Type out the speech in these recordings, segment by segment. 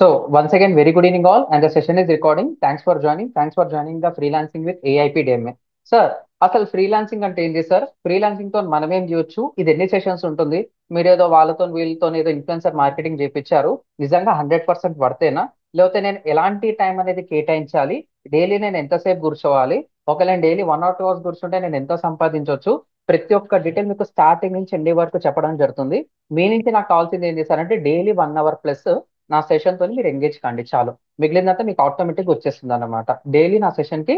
So once again, very good evening all, and the session is recording. Thanks for joining. Thanks for joining the freelancing with AIPDMA. Sir అసలు freelancing అంటే ఏంటి sir? Freelancing తో మనం ఏం చేయొచ్చు? ఇది ఎన్ని సెషన్స్ ఉంటుంది? మీరు ఏదో వాళ్ళతో వీళ్ళతో ఏదో ఇన్ఫ్లుయెన్సర్ మార్కెటింగ్ చేయించారు, నిజంగా 100% వర్తేనా? లేకపోతే నేను ఎలాంటి టైం అనేది కేటాయించాలి? డైలీ నేను ఎంతసేపు కూర్చోవాలి? ఒకవేళ నేను డైలీ 1 or 2 hours కూర్చుంటే నేను ఎంత సంపాదించవచ్చు? ప్రతి ఒక్క డీటెయిల్ మీకు స్టార్టింగ్ నుంచి ఎండ్ వరకు చెప్పడం జరుగుతుంది. మీ నుంచి నాకు కావాల్సింది ఏం చేశారంటే డైలీ 1 hour ప్లస్ నా సెషన్ తోని మీరు ఎంగేజ్ కండి చాలు. మిగిలినంతా మీకు ఆటోమేటిక్ వచ్చేస్తుంది అనమాట. డైలీ నా సెషన్ కి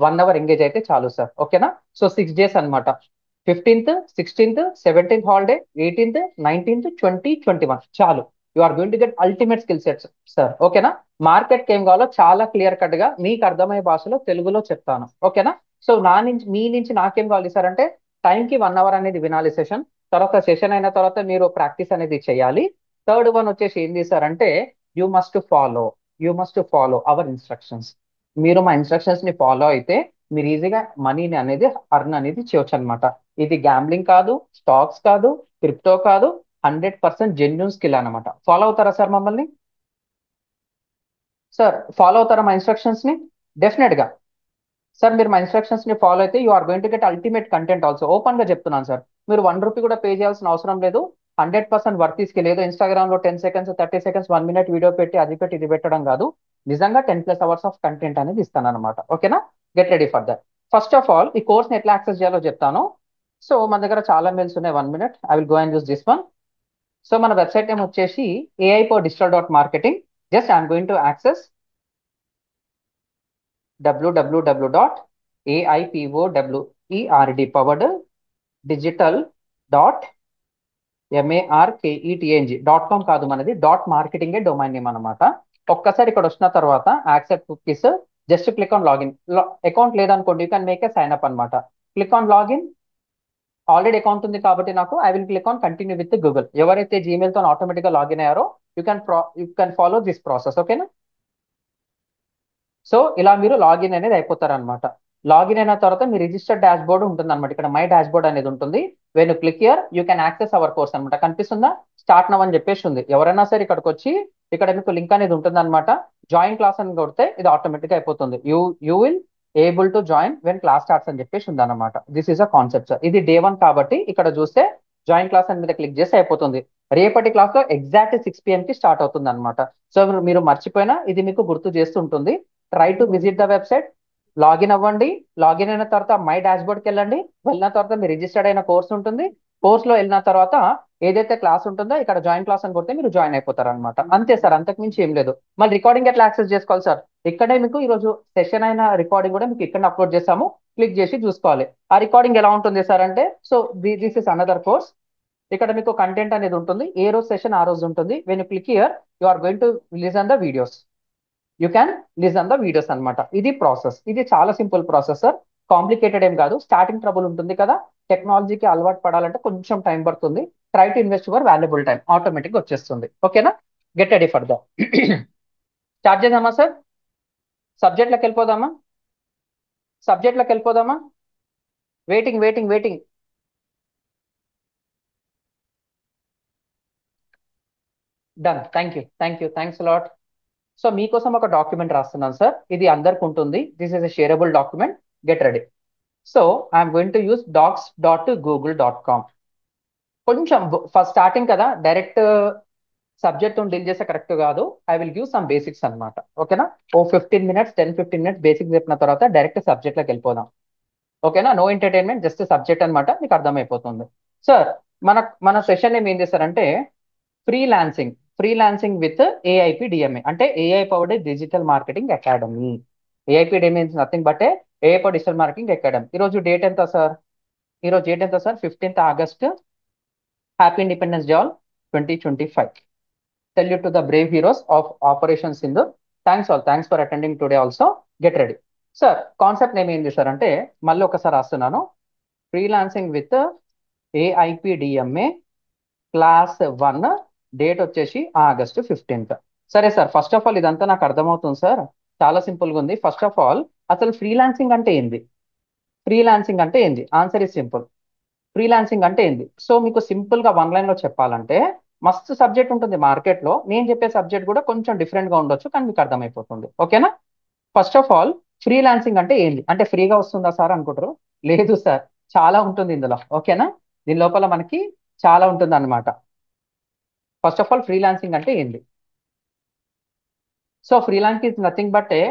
1 hour ఎంగేజ్ అయితే చాలు సార్, ఓకేనా? సో 6 days అనమాట. 15th, 16th, 17th holiday, 18th, 19th, 20, 21 చాలు. You are going to get ultimate skill sets sir, ఓకేనా? మార్కెట్ కి ఏం కావాలో చాలా క్లియర్ కట్ గా మీకు అర్థమయ్యే భాషలో తెలుగులో చెప్తాను, ఓకేనా? సో మీ నుంచి నాకేం కావాలి సార్ అంటే టైం కి 1 hour అనేది వినాలి సెషన్. తర్వాత సెషన్ అయిన తర్వాత మీరు ప్రాక్టీస్ అనేది చేయాలి. థర్డ్ వన్ వచ్చేసి ఏం చేశారంటే you must follow you must follow our instructions. మీరు మా ఇన్స్ట్రక్షన్స్ ని ఫాలో అయితే మీరు ఈజీగా మనీని అనేది అర్న్ అనేది చేయొచ్చు అనమాట. ఇది గ్యాంబ్లింగ్ కాదు, స్టాక్స్ కాదు, క్రిప్టో కాదు, 100% జెన్యున్ స్కిల్ అనమాట. ఫాలో అవుతారా సార్ మమ్మల్ని? సార్ ఫాలో అవుతారా మా ఇన్స్ట్రక్షన్స్ ని? డెఫినెట్ గా సార్, మీరు మా ఇన్స్ట్రక్షన్స్ ని ఫాలో అయితే you are going to get ultimate content also. Open గా చెప్తున్నాను సార్, మీరు 1 రూపీ కూడా పే చేయాల్సిన అవసరం లేదు. 100% వర్త్ తీసుకెళ్ళి ఏదో ఇన్స్టాగ్రామ్ లో 10 seconds, 30 seconds, 1 minute వీడియో పెట్టి అది పెట్టి ఇది పెట్టడం కాదు. నిజంగా 10+ hours ఆఫ్ కంటెంట్ అనేది ఇస్తాను అనమాట, ఓకేనా? Get ready for that. First of all ఈ కోర్స్ ని ఎట్లా యాక్సెస్ చేయాలో చెప్తాను. సో మన దగ్గర చాలా మెయిల్స్ ఉన్నాయి. 1 minute, I will go and use this one. So మన వెబ్సైట్ నేమ్ వచ్చేసి AI4Digital.Marketing. Just I'm going to access www.AIPOWERD powered digital.marketing.com కాదు, మనది .marketing డొమైన్ నేమ్ అనమాట. ఒక్కసారి ఇక్కడ వచ్చిన తర్వాత accept cookies, just click on login. Account లేదనుకోండి, you can make a sign up అనమాట. Click on login. Already account ఉంది కాబట్టి నాకు I will click on continue with Google. ఎవరైతే జీమెయిల్ తో ఆటోమేటిక్ గా లాగిన్ అయ్యారో you can follow this process, ఓకేనా? సో ఇలా మీరు లాగిన్ అనేది అయిపోతారు అనమాట. లాగిన్ అయిన తర్వాత మీ రిజిస్టర్డ్ డాష్ బోర్డ్ ఉంటుంది అనమాట. ఇక్కడ మై డాష్ బోర్డ్ అనేది ఉంటుంది. When click here you can access hour course అనమాట. కనిపిస్తుందా? స్టార్ట్ నవ్ అని చెప్పేసి ఉంది. ఎవరైనా సరే ఇక్కడికి వచ్చి ఇక్కడ మీకు లింక్ అనేది ఉంటుంది అనమాట. జాయిన్ క్లాస్ అని కొడితే ఇది ఆటోమేటిక్ అయిపోతుంది. You will able to join when class starts అని చెప్పేసి ఉంది అనమాట. This is a concept sir. ఇది డే 1 కాబట్టి ఇక్కడ చూస్తే జాయిన్ క్లాస్ అని మీద క్లిక్ చేస్తే అయిపోతుంది. రేపటి క్లాస్ లో ఎగ్జాక్ట్ 6 PM కి స్టార్ట్ అవుతుంది అనమాట. సో మీరు మర్చిపోయినా ఇది మీకు గుర్తు చేస్తుంటుంది. Try to visit the website. Login అవ్వండి. లాగిన్ అయిన తర్వాత మై డాష్ బోర్డ్కి వెళ్ళండి. వెళ్ళిన తర్వాత మీరు రిజిస్టర్డ్ అయిన కోర్స్ ఉంటుంది. కోర్స్ లో వెళ్ళిన తర్వాత ఏదైతే క్లాస్ ఉంటుందో ఇక్కడ జాయిన్ క్లాస్ అని కొడితే మీరు జాయిన్ అయిపోతారు అనమాట. అంతే సార్, అంతకు మించి ఏం లేదు. మళ్ళీ రికార్డింగ్ ఎట్లా యాక్సెస్ చేసుకోవాలి సార్? ఇక్కడే మీకు ఈ రోజు సెషన్ అయిన రికార్డింగ్ కూడా మీకు ఇక్కడ అప్లోడ్ చేస్తాము. క్లిక్ చేసి చూసుకోవాలి. ఆ రికార్డింగ్ ఎలా ఉంటుంది సార్ అంటే, so this is another course. ఇక్కడ మీకు కంటెంట్ అనేది ఉంటుంది. ఏ రోజు సెషన్ ఆ రోజు ఉంటుంది. When you click here you are going to listen the videos. You can listen the videos అనమాట. ఇది ప్రాసెస్. ఇది చాలా సింపుల్ ప్రాసెస్ సార్, కాంప్లికేటెడ్ ఏం కాదు. స్టార్టింగ్ ట్రబుల్ ఉంటుంది కదా, టెక్నాలజీకి అలవాటు పడాలంటే కొంచెం టైం పడుతుంది. Try to invest your valuable time, automatic వచ్చేస్తుంది, ఓకేనా? Get ready for the. Start చేద్దామా సార్? సబ్జెక్ట్లోకి వెళ్ళిపోదామా? సబ్జెక్ట్లోకి వెళ్ళిపోదామా? Waiting waiting waiting. Done. Thank you, thank you, thanks lot. So మీకోసం ఒక డాక్యుమెంట్ రాస్తున్నాను సార్. ఇది అందరికి ఉంటుంది. This is a shareable document. Get ready. So I'm going to use docs.google.com. కొంచెం ఫస్ట్ స్టార్టింగ్ కదా, డైరెక్ట్ సబ్జెక్ట్ డీల్ చేస్తే correct కాదు. I will give some basics అనమాట, ఓకేనా? ఓ 15 minutes, 10-15 minutes బేసిక్స్ చెప్పిన తర్వాత డైరెక్ట్ సబ్జెక్ట్లోకి వెళ్ళిపోదాం, ఓకేనా? నో ఎంటర్టైన్మెంట్, జస్ట్ సబ్జెక్ట్ అనమాట. మీకు అర్థమైపోతుంది సార్. మన మన సెషన్ ఏం చేస్తారంటే ఫ్రీలాన్సింగ్ ఫ్రీలాన్సింగ్ విత్ ఏఐపిడిఎంఏ, అంటే AI powered digital marketing academy. AIPDMA is nothing but AI power digital marketing academy. ఈరోజు డేట్ ఎంత సార్? ఈరోజు డేట్ ఎంత sir? 15th August. Happy independence day all 2025. Salute to the brave heroes of Operation Sindhu. Thanks all, thanks for attending today also. Get ready sir. Concept name ఏం చేశారంటే మళ్ళీ ఒకసారి రాస్తున్నాను. Freelancing with AIPDMA class 1, date వచ్చేసి August 15th. సరే sir, first of all ఇదంతా నాకు అర్థమవుతుంది సార్. చాలా సింపుల్గా ఉంది. ఫస్ట్ ఆఫ్ ఆల్ అసలు ఫ్రీలాన్సింగ్ అంటే ఏంది? ఫ్రీలాన్సింగ్ అంటే ఏంది? Answer is simple. ఫ్రీలాన్సింగ్ అంటే ఏంది? సో మీకు సింపుల్ గా 1 line లో చెప్పాలంటే మస్తు సబ్జెక్ట్ ఉంటుంది మార్కెట్లో. నేను చెప్పే సబ్జెక్ట్ కూడా కొంచెం డిఫరెంట్ గా ఉండొచ్చు, కానీ మీకు అర్థమైపోతుంది. ఓకేనా? ఫస్ట్ ఆఫ్ ఆల్, ఫ్రీలాన్సింగ్ అంటే ఏంటి? అంటే ఫ్రీగా వస్తుందా సార్ అనుకుంటారు. లేదు సార్, చాలా ఉంటుంది ఇందులో. ఓకేనా? దీని లోపల మనకి చాలా ఉంటుంది అన్నమాట. ఫస్ట్ ఆఫ్ ఆల్, ఫ్రీలాన్సింగ్ అంటే ఏంటి? So freelancing is nothing but a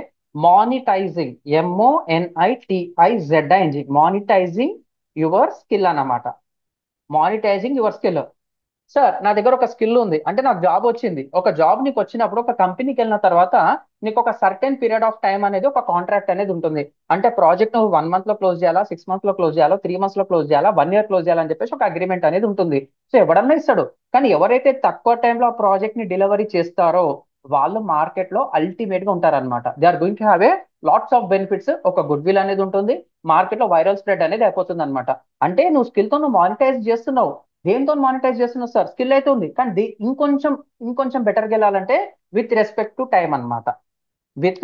monetising, MONITIZING, monetising your skill అన్నమాట. Monetising your skill. సార్ నా దగ్గర ఒక స్కిల్ ఉంది అంటే నాకు జాబ్ వచ్చింది. ఒక జాబ్ నీకు వచ్చినప్పుడు ఒక కంపెనీకి వెళ్ళిన తర్వాత నీకు ఒక సర్టెన్ పీరియడ్ ఆఫ్ టైం అనేది, ఒక కాంట్రాక్ట్ అనేది ఉంటుంది. అంటే ప్రాజెక్ట్ నువ్వు 1 month లో క్లోజ్ చేయాలా, 6 months లో క్లోజ్ చేయాలా, 3 months లో క్లోజ్ చేయాలా, 1 year క్లోజ్ చేయాలని చెప్పేసి ఒక అగ్రిమెంట్ అనేది ఉంటుంది. సో ఎవడన్నా ఇస్తాడు. కానీ ఎవరైతే తక్కువ టైంలో ఆ ప్రాజెక్ట్ ని డెలివరీ చేస్తారో వాళ్ళు మార్కెట్ లో అల్టిమేట్ గా ఉంటారన్నమాట. They are going to have a lots of benefits. ఒక గుడ్ విల్ అనేది ఉంటుంది. మార్కెట్ లో వైరల్ స్ప్రెడ్ అనేది అయిపోతుంది అనమాట. అంటే నువ్వు స్కిల్ తో నువ్వు మానిటైజ్ చేస్తున్నావు. దేంతో మానిటైజ్ చేస్తున్నావు సార్? స్కిల్ అయితే ఉంది, కానీ ఇంకొంచెం ఇంకొంచెం బెటర్గా వెళ్ళాలంటే విత్ రెస్పెక్ట్ టు టైం అన్నమాట. With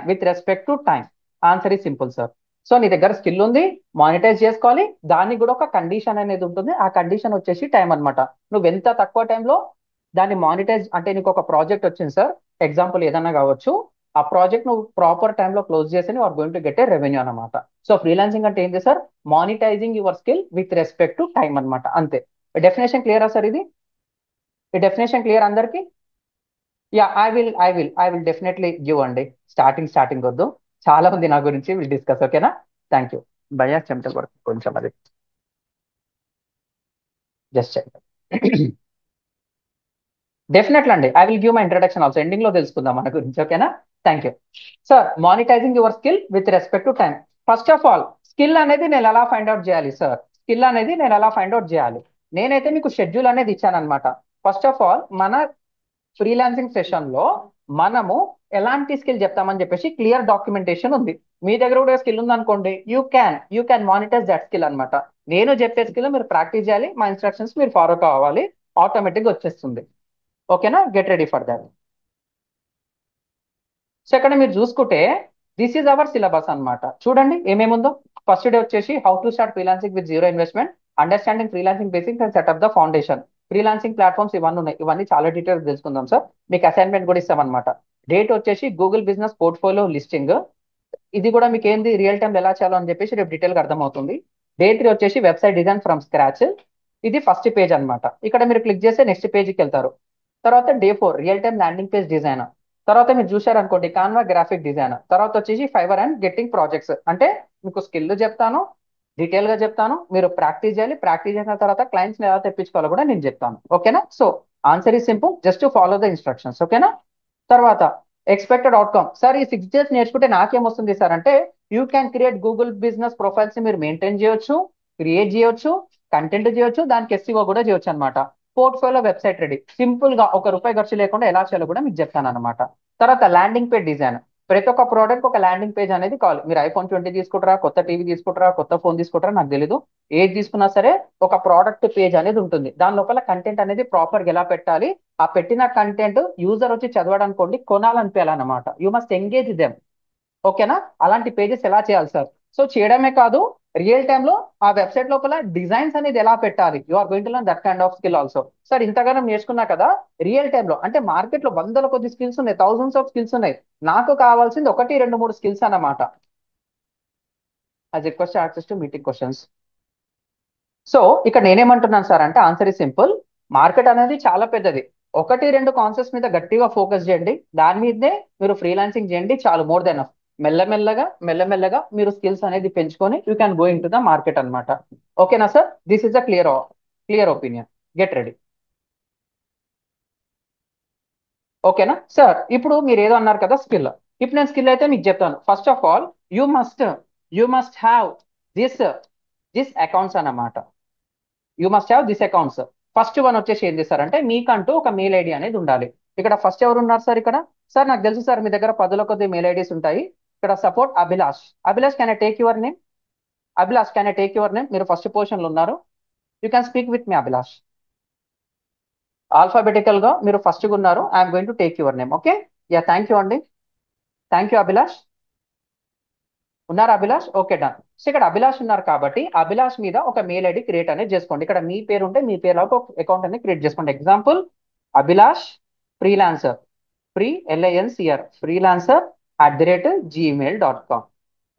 with respect to time. Answer ఈ సింపుల్ సార్. సో నీ దగ్గర స్కిల్ ఉంది, మానిటైజ్ చేసుకోవాలి. దానికి కూడా ఒక కండిషన్ అనేది ఉంటుంది. ఆ కండిషన్ వచ్చేసి టైం అన్నమాట. నువ్వు ఎంత తక్కువ టైంలో దాన్ని మానిటైజ్, అంటే నీకు ఒక ప్రాజెక్ట్ వచ్చింది సార్, ఎగ్జాంపుల్ ఏదన్నా కావచ్చు. ఆ ప్రాజెక్ట్ నువ్వు ప్రాపర్ టైంలో క్లోజ్ చేసి are going to get a revenue అనమాట. సో ఫ్రీలాన్సింగ్ అంటే ఏంటి sir? Monetising your skill with respect to time అనమాట. అంతే. డెఫినేషన్ క్లియరా సార్? ఇది ఈ డెఫినేషన్ క్లియర్ అందరికి? Yeah, I will definitely give అండి. స్టార్టింగ్ వద్దు, చాలా ఉంది నా గురించి, విల్ డిస్కస్. ఓకేనా? Thank you. భయ్యా చెమట పడుతుంది కొంచెం, అది జస్ట్ చెక్. డెఫినెట్లీ అండి, I will give my introduction also. Ending లో తెలుసుకుందాం మన గురించి. ఓకేనా? Thank you. Sir, monetising your skill with respect to time. First of all, skill అనేది నేను ఎలా ఫైండ్ అవుట్ చేయాలి సార్? స్కిల్ అనేది నేను ఎలా ఫైండ్ అవుట్ చేయాలి? నేనైతే మీకు షెడ్యూల్ అనేది ఇచ్చాను అనమాట. ఫస్ట్ ఆఫ్ ఆల్, మన ఫ్రీలాన్సింగ్ సెషన్ లో మనము ఎలాంటి స్కిల్ చెప్తామని చెప్పేసి క్లియర్ డాక్యుమెంటేషన్ ఉంది. మీ దగ్గర కూడా స్కిల్ ఉంది అనుకోండి, you can monetise that skill అనమాట. నేను చెప్పే స్కిల్ మీరు ప్రాక్టీస్ చేయాలి, మా ఇన్స్ట్రక్షన్స్ మీరు ఫాలో కావాలి, ఆటోమేటిక్ గా వచ్చేస్తుంది. ఓకేనా? Get ready for that. So ఇక్కడ మీరు చూసుకుంటే దిస్ ఈజ్ అవర్ సిలబస్ అన్నమాట. చూడండి ఏమేముందో. ఫస్ట్ డే వచ్చేసి how to start freelancing with zero investment, understanding freelancing basics and setup the foundation. Freelancing platforms ఇవన్నీ ఉన్నాయి. ఇవన్నీ చాలా డీటెయిల్స్ తెలుసుకుందాం సార్. మీకు అసైన్మెంట్ కూడా ఇస్తామన్నమాట. డేట్ వచ్చేసి గూగుల్ బిజినెస్ పోర్ట్ఫోలియో లిస్టింగ్. ఇది కూడా మీకు ఏంది, రియల్ టైం ఎలా చేయాలో అని చెప్పేసి రేపు డీటెయిల్ గా అర్థమవుతుంది. డే 3 వచ్చేసి వెబ్సైట్ డిజైన్ ఫ్రమ్ స్క్రాచ్. ఇది ఫస్ట్ పేజ్ అన్నమాట. ఇక్కడ మీరు క్లిక్ చేస్తే నెక్స్ట్ పేజ్కి వెళ్తారు. తర్వాత day 4 real time landing page design. తర్వాత మీరు చూశారనుకోండి కాన్వా గ్రాఫిక్ డిజైన్. తర్వాత వచ్చేసి ఫైవర్ అండ్ గెట్టింగ్ ప్రాజెక్ట్స్. అంటే మీకు స్కిల్ చెప్తాను, డీటెయిల్ గా చెప్తాను, మీరు ప్రాక్టీస్ చేయాలి. ప్రాక్టీస్ చేసిన తర్వాత క్లయింట్స్ ఎలా తెప్పించుకోవాలో కూడా నేను చెప్తాను. ఓకేనా? సో ఆన్సర్ ఈ simple, just follow the instructions. ఓకేనా? తర్వాత ఎక్స్పెక్టెడ్ అవుట్కమ్. సార్ ఈ 6 days నేర్చుకుంటే నాకేం వస్తుంది సార్ అంటే, you can create Google business profiles మీరు మెయింటైన్ చేయొచ్చు, క్రియేట్ చేయొచ్చు, కంటెంట్ చేయొచ్చు, దానికి ఎస్సీఓ కూడా చేయొచ్చు అనమాట. Portfolio website ready. సింపుల్ గా ₹1 ఖర్చు లేకుండా ఎలా చేయాలో కూడా మీకు చెప్తాను అనమాట. తర్వాత ల్యాండింగ్ పేజ్ డిజైన్. ప్రతి ఒక్క ప్రోడక్ట్ ఒక ల్యాండింగ్ పేజ్ అనేది కావాలి. మీరు ఐఫోన్ 20 తీసుకుంటారా, కొత్త టీవీ తీసుకుంటారా, కొత్త ఫోన్ తీసుకుంటారా నాకు తెలీదు, ఏది తీసుకున్నా సరే ఒక ప్రోడక్ట్ పేజ్ అనేది ఉంటుంది. దాని లోపల కంటెంట్ అనేది ప్రాపర్ గా ఎలా పెట్టాలి, ఆ పెట్టిన కంటెంట్ యూజర్ వచ్చి చదవడానుకోండి కొనాలనిపించాలన్నమాట. You must engage them. ఓకేనా? అలాంటి పేజెస్ ఎలా చేయాలి సార్? సో చేయడమే కాదు, రియల్ టైమ్ లో ఆ వెబ్సైట్ లోపల డిజైన్స్ అనేది ఎలా పెట్టాలి, you are going to learn that kind of skill also. Sir ఇంతగానం నేర్చుకున్నా కదా, రియల్ టైమ్ లో అంటే మార్కెట్ లో వందల కొద్ది స్కిల్స్ ఉన్నాయి, థౌసండ్స్ ఆఫ్ స్కిల్స్ ఉన్నాయి. నాకు కావాల్సింది 1, 2, 3 స్కిల్స్ అన్నమాట. As request access to meeting questions. So ఇక్కడ నేనేమంటున్నాను సార్ అంటే, ఆన్సర్ ఈ సింపుల్. మార్కెట్ అనేది చాలా పెద్దది. 1, 2 కాన్సెప్ట్స్ మీద గట్టిగా ఫోకస్ చేయండి. దాని మీదనే మీరు ఫ్రీలాన్సింగ్ చేయండి, చాలు, మోర్ దెన్. మెల్లమెల్లగా మెల్లమెల్లగా మీరు స్కిల్స్ అనేది పెంచుకొని you can go in to the market అనమాట. ఓకేనా sir? This is the clear opinion. Get ready. ఓకేనా సార్? ఇప్పుడు మీరు ఏదో అన్నారు కదా స్కిల్. ఇప్పుడు నేను స్కిల్ అయితే మీకు చెప్తాను. First of all, you must you must have this this accounts అన్నమాట. You must have this accounts. First one వచ్చేసి ఏం చేస్తారంటే, మీకంటూ ఒక మెయిల్ ఐడి అనేది ఉండాలి. ఇక్కడ ఫస్ట్ ఎవరు ఉన్నారు సార్? ఇక్కడ సార్ నాకు తెలుసు సార్, మీ దగ్గర 10 కొద్ది మెయిల్ ఐడీస్ ఉంటాయి. ఇక్కడ support Abhilash. Abhilash, can I take your name? Abhilash, can I take your name? మీరు ఫస్ట్ పొజిషన్ లో ఉన్నారు. You can speak with me Abhilash. Alphabetical గా మీరు ఫస్ట్ గా ఉన్నారు. I'm going to take your name. Okay? Yeah, thank you అండి. Thank you Abhilash. ఉన్నారా Abhilash? Okay done. So ఇక్కడ అభిలాష్ ఉన్నారు కాబట్టి అభిలాష్ మీద ఒక మెయిల్ ఐడి క్రియేట్ అనేది చేసుకోండి. ఇక్కడ మీ పేరు ఉంటే మీ పేరు ఒక అకౌంట్ అనేది క్రియేట్ చేసుకోండి. Example Abhilash freelancer, LINCR freelancer @gmail.com.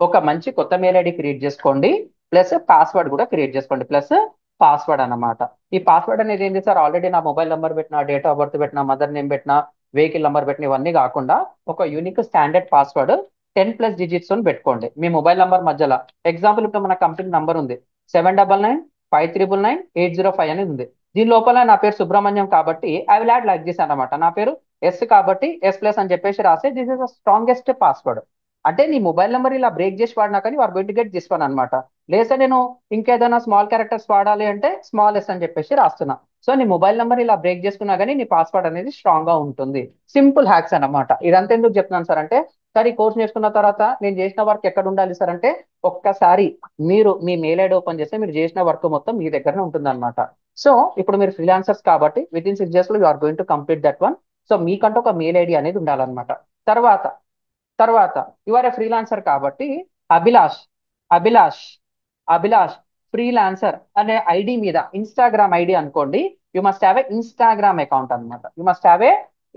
ఒక మంచి కొత్త మెయిల్ ఐడి క్రియేట్ చేసుకోండి. ప్లస్ పాస్వర్డ్ కూడా క్రియేట్ చేసుకోండి. ప్లస్ పాస్వర్డ్ అన్నమాట. ఈ పాస్వర్డ్ అనేది ఏంటి సార్? ఆల్రెడీ నా మొబైల్ నెంబర్ పెట్టినా, డేట్ ఆఫ్ బర్త్ పెట్టినా, మదర్ నేమ్ పెట్టినా, వెహికల్ నెంబర్ పెట్టిన ఇవన్నీ కాకుండా ఒక యూనిక్ స్టాండర్డ్ పాస్వర్డ్ 10+ digits అని పెట్టుకోండి మీ మొబైల్ నంబర్ మధ్యలో. ఎగ్జాంపుల్ ఇప్పుడు మన కంపెనీ నంబర్ ఉంది 7995995805 అనేది ఉంది. దీని లోపల నా పేరు సుబ్రహ్మణ్యం కాబట్టి I will add like this అనమాట. నా పేరు ఎస్ కాబట్టి S+ అని చెప్పేసి రాస్తే this is the strongest password. అంటే నీ మొబైల్ నెంబర్ ఇలా బ్రేక్ చేసి వాడినా కానీ are going to get this one అనమాట. లేదా నేను ఇంకేదైనా స్మాల్ క్యారెక్టర్స్ వాడాలి అంటే స్మాల్ అని చెప్పేసి రాస్తున్నా. సో నీ మొబైల్ నెంబర్ ఇలా బ్రేక్ చేసుకున్నా కానీ నీ పాస్వర్డ్ అనేది స్ట్రాంగ్ గా ఉంటుంది. సింపుల్ హ్యాక్స్ అన్నమాట. ఇదంతా ఎందుకు చెప్తున్నాను సార్ అంటే, సార్ ఈ కోర్స్ నేర్చుకున్న తర్వాత నేను చేసిన వర్క్ ఎక్కడ ఉండాలి సార్ అంటే, ఒక్కసారి మీరు మీ మెయిల్ ఐడి ఓపెన్ చేస్తే మీరు చేసిన వర్క్ మొత్తం మీ దగ్గరనే ఉంటుంది అనమాట. సో ఇప్పుడు మీరు ఫ్రీలాన్సర్స్ కాబట్టి విత్ ఇన్ 6 days లో you are going to complete that one. So మీకంటూ ఒక మెయిల్ ఐడి అనేది ఉండాలన్నమాట. తర్వాత తర్వాత యు ఆర్ ఏ ఫ్రీలాన్సర్ కాబట్టి అభిలాష్ అభిలాష్ అభిలాష్ ఫ్రీలాన్సర్ అనే ఐడి మీద ఇన్స్టాగ్రామ్ ఐడి అనుకోండి. You must have a Instagram account అనమాట. You must have a